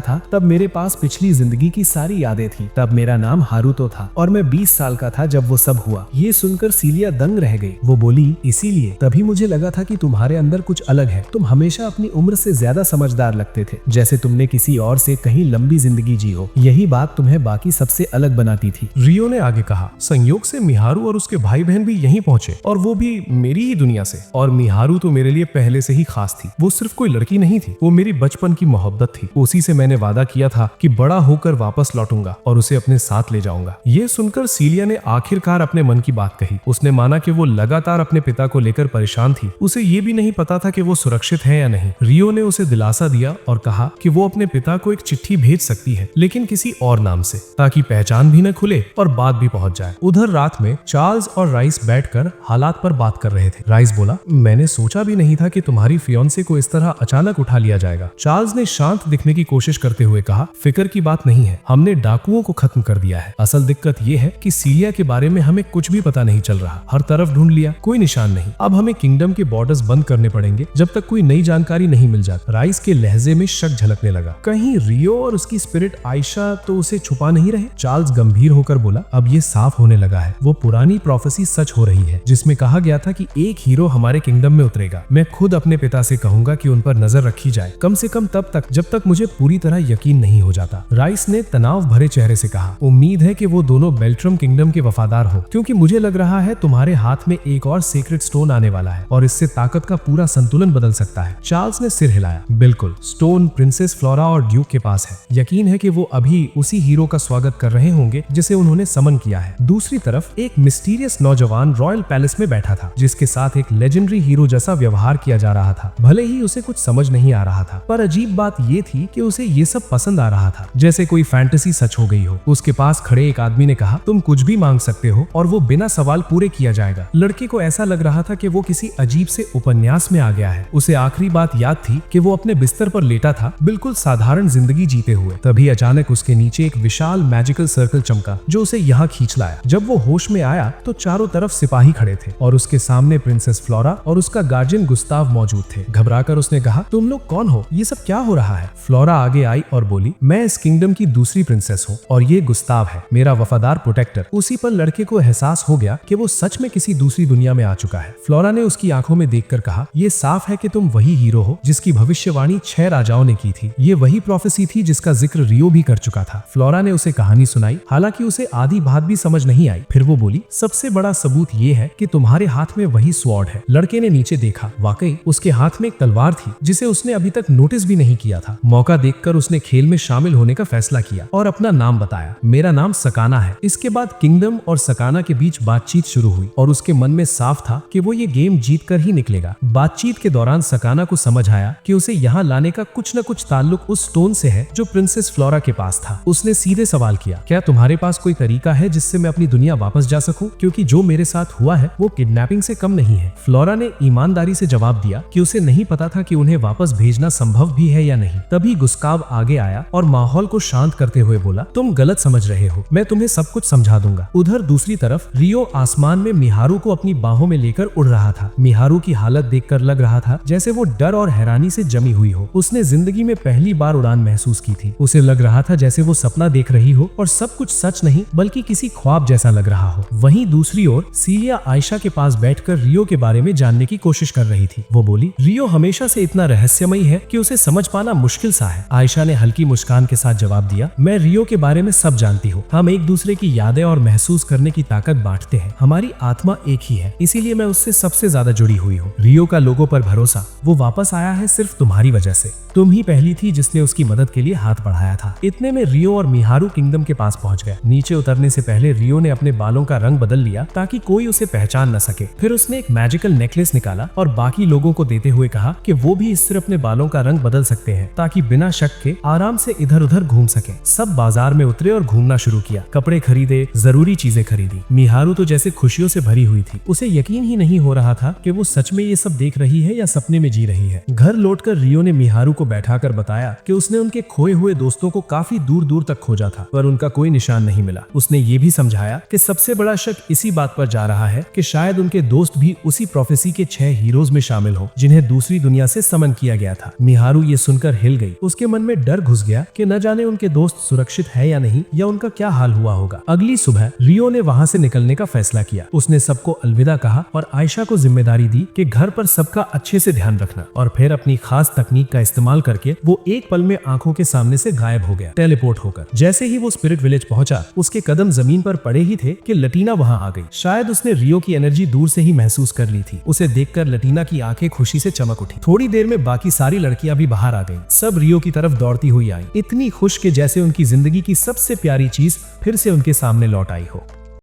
था तब मेरे पास पिछली जिंदगी की सारी यादें थी। तब मेरा नाम हारुतो था और मैं 20 साल का था जब वो सब हुआ। ये सुनकर सीलिया दंग रह गई। वो बोली, इसीलिए तभी मुझे लगा था कि तुम्हारे अंदर कुछ अलग है। तुम हमेशा अपनी उम्र से ज्यादा समझदार लगते थे, जैसे तुमने किसी और से कहीं लंबी जिंदगी जी हो। यही बात तुम्हें बाकी सबसे अलग बनाती थी। रियो ने आगे कहा, संयोग से मिहारू और उसके भाई बहन भी यहीं पहुंचे, और वो भी मेरी ही दुनिया से। और मिहारू तो मेरे लिए पहले से ही खास थी। वो सिर्फ कोई लड़की नहीं थी, वो मेरी बचपन की मोहब्बत थी। उसी से मैंने वादा किया था कि बड़ा होकर वापस लौटूंगा और उसे अपने साथ ले जाऊंगा। ये सुनकर सीलिया ने आखिरकार अपने मन की बात कही। उसने माना कि वो लगातार अपने पिता को लेकर परेशान थी। उसे ये भी नहीं पता था कि वो सुरक्षित है या नहीं। रियो ने उसे दिलासा दिया और कहा कि वो अपने पिता को एक चिट्ठी भेज सकती है, लेकिन किसी और नाम से, ताकि पहचान भी न खुले और बात भी पहुंच जाए। उधर रात में चार्ल्स और राइस बैठकर हालात पर बात कर रहे थे। राइस बोला, मैंने सोचा भी नहीं था कि तुम्हारी फियांसे को इस तरह अचानक उठा लिया जाएगा। चार्ल्स ने शांत दिखने की कोशिश करते हुए कहा, फिक्र की बात नहीं है, हमने डाकुओं को खत्म कर दिया है। असल दिक्कत ये है कि सीलिया के बारे में हमें कुछ भी पता नहीं चल रहा। हर तरफ ढूंढ लिया, कोई निशान नहीं। अब हमें किंगडम के बॉर्डर्स बंद करने पड़ेंगे जब तक कोई नई जानकारी नहीं मिल जाती। राइस के लहजे में शक झलकने लगा। कहीं रियो और उसकी स्पिरिट आयशा तो उसे छुपा नहीं रहे? चार्ल्स गंभीर होकर बोला, अब ये साफ होने लगा है। वो पुरानी प्रोफेसी सच हो रही है जिसमें कहा गया था कि एक हीरो हमारे किंगडम में उतरेगा। मैं खुद अपने पिता से कहूंगा कि उन पर नजर रखी जाए, कम से कम तब तक जब तक मुझे पूरी तरह यकीन नहीं हो जाता। राइस ने तनाव भरे चेहरे से कहा, उम्मीद है कि वो दोनों बेल्ट्रम किंगडम के वफादार हो, क्योंकि मुझे लग रहा है तुम्हारे हाथ में एक और सीक्रेट स्टोन आने वाला है और इससे ताकत का पूरा संतुलन बदल सकता है। चार्ल्स ने सिर हिलाया। बिल्कुल, स्टोन प्रिंसेस फ्लोरा और ड्यूक के पास है। यकीन है कि वो अभी उसी हीरो का स्वागत कर रहे होंगे जिसे उन्होंने समन किया है। दूसरी तरफ एक मिस्टीरियस नौजवान रॉयल पैलेस में बैठा था, जिसके साथ एक लेजेंडरी हीरो जैसा व्यवहार किया जा रहा था। भले ही उसे कुछ समझ नहीं आ रहा था, पर अजीब बात ये थी कि उसे ये सब पसंद आ रहा था, जैसे कोई फैंटेसी सच हो गई हो। उसके पास खड़े एक आदमी ने कहा, तुम कुछ भी मांग सकते हो और वो बिना सवाल पूरे किया जाएगा। लड़के को ऐसा लग रहा था कि वो किसी अजीब से उपन्यास में आ गया है। उसे आखिरी बात याद थी कि वो अपने बिस्तर पर लेटा था, बिल्कुल साधारण जिंदगी जीते हुए। तभी अचानक उसके नीचे एक विशाल मैजिकल सर्कल चमका जो उसे यहाँ खींच लाया। जब वो होश में आया तो चारों तरफ सिपाही खड़े थे और उसके सामने प्रिंसेस फ्लोरा और उसका गार्जियन गुस्ताव मौजूद थे। घबराकर उसने कहा, तुम लोग कौन हो? ये सब क्या हो रहा है? फ्लोरा आगे आई और बोली, मैं इस किंगडम की दूसरी प्रिंसेस हूँ और ये गुस्ताव है, मेरा वफादार प्रोटेक्टर। उसी पर लड़के को एहसास हो गया कि वो सच में किसी दूसरी दुनिया में आ चुका है। फ्लोरा ने उसकी आंखों में देखकर कहा, ये साफ है कि तुम वही हीरो हो जिसकी भविष्यवाणी 6 राजाओं ने की थी। ये वही प्रोफेसी थी जिसका जिक्र रियो भी कर चुका था। फ्लोरा ने उसे कहानी सुनाई, हालांकि उसे आधी बात भी समझ नहीं आई। फिर वो बोली, सबसे बड़ा सबूत ये है कि तुम्हारे हाथ में वही स्वॉर्ड है। लड़के ने नीचे देखा, वाकई उसके हाथ में एक तलवार थी जिसे उसने अभी तक नोटिस भी नहीं किया था। मौका देखकर उसने खेल खेल में शामिल होने का फैसला किया और अपना नाम बताया। मेरा नाम सकाना है। इसके बाद किंगडम और सकाना के बीच बातचीत शुरू हुई और उसके मन में साफ था कि वो ये गेम जीत कर ही निकलेगा। बातचीत के दौरान सकाना को समझ आया कि उसे यहाँ लाने का कुछ न कुछ ताल्लुक उस स्टोन से है जो प्रिंसेस फ्लोरा के पास था। उसने सीधे सवाल किया, क्या तुम्हारे पास कोई तरीका है जिससे मैं अपनी दुनिया वापस जा सकूं? क्योंकि जो मेरे साथ हुआ है वो किडनैपिंग से कम नहीं है। फ्लोरा ने ईमानदारी से जवाब दिया कि उसे नहीं पता था कि उन्हें वापस भेजना संभव भी है या नहीं। तभी गुस्ताव आगे आया और माहौल को शांत करते हुए बोला, तुम गलत समझ रहे हो, मैं तुम्हें सब कुछ समझा दूंगा। उधर दूसरी तरफ रियो आसमान में मिहारू को अपनी बाहों में लेकर उड़ रहा था। मिहारू की हालत देखकर लग रहा था जैसे वो डर और हैरानी से जमी हुई हो। उसने जिंदगी में पहली बार उड़ान महसूस की थी। उसे लग रहा था जैसे वो सपना देख रही हो और सब कुछ सच नहीं बल्कि किसी ख्वाब जैसा लग रहा हो। वहीं दूसरी ओर सीलिया आयशा के पास बैठकर रियो के बारे में जानने की कोशिश कर रही थी। वो बोली, रियो हमेशा से इतना रहस्यमयी है कि उसे समझ पाना मुश्किल सा है। आयशा ने हल्की मुस्कान के साथ जवाब दिया, मैं रियो के बारे में सब जानती हूँ। हम एक दूसरे की यादें और महसूस करने की ताकत बांटते हैं। हमारी आत्मा एक ही है, इसीलिए मैं उससे सबसे ज्यादा जुड़ी हुई हूँ। रियो का लोगों पर भरोसा, वो वापस आया है सिर्फ तुम्हारी वजह से। तुम ही पहली थी जिसने उसकी मदद के लिए हाथ बढ़ाया था। इतने में रियो और मिहारू किंगडम के पास पहुंच गए। नीचे उतरने से पहले रियो ने अपने बालों का रंग बदल लिया ताकि कोई उसे पहचान न सके। फिर उसने एक मैजिकल नेकलेस निकाला और बाकी लोगों को देते हुए कहा कि वो भी इससे अपने बालों का रंग बदल सकते हैं ताकि बिना शक के आराम से इधर उधर घूम सके। सब बाजार में उतरे और घूमना शुरू किया। कपड़े खरीदे, जरूरी चीजें खरीदी। मिहारू तो जैसे खुशियों से भरी हुई थी। उसे यकीन ही नहीं हो रहा था कि वो सच में ये सब देख रही है या सपने में जी रही है। घर लौटकर रियो ने मिहारू को बैठाकर बताया कि उसने उनके खोए हुए दोस्तों को काफी दूर दूर तक खोजा था पर उनका कोई निशान नहीं मिला। उसने ये भी समझाया कि सबसे बड़ा शक इसी बात पर जा रहा है कि शायद उनके दोस्त भी उसी प्रोफेसी के 6 हीरोज में शामिल हो जिन्हें दूसरी दुनिया से समन किया गया था। मिहारू ये सुनकर हिल गई। उसके मन में डर घुस गया कि न जाने उनके दोस्त सुरक्षित है या नहीं या उनका क्या हाल हुआ होगा। अगली सुबह रियो ने वहाँ से निकलने का फैसला किया। उसने सबको अलविदा कहा और आयशा को जिम्मेदारी दी कि घर पर सबका अच्छे से ध्यान रखना और फिर अपनी खास तकनीक का इस्तेमाल करके वो एक पल में आंखों के सामने से गायब हो गया, टेलीपोर्ट होकर। जैसे ही वो स्पिरिट विलेज पहुंचा, उसके कदम जमीन पर पड़े ही थे कि लटीना वहां आ गई। शायद उसने रियो की एनर्जी दूर से ही महसूस कर ली थी। उसे देखकर लटीना की आंखें खुशी से चमक उठी। थोड़ी देर में बाकी सारी लड़कियां भी बाहर आ गईं। सब रियो की तरफ दौड़ती हुई आई, इतनी खुश कि जैसे उनकी जिंदगी की सबसे प्यारी चीज फिर से उनके सामने लौट आई हो।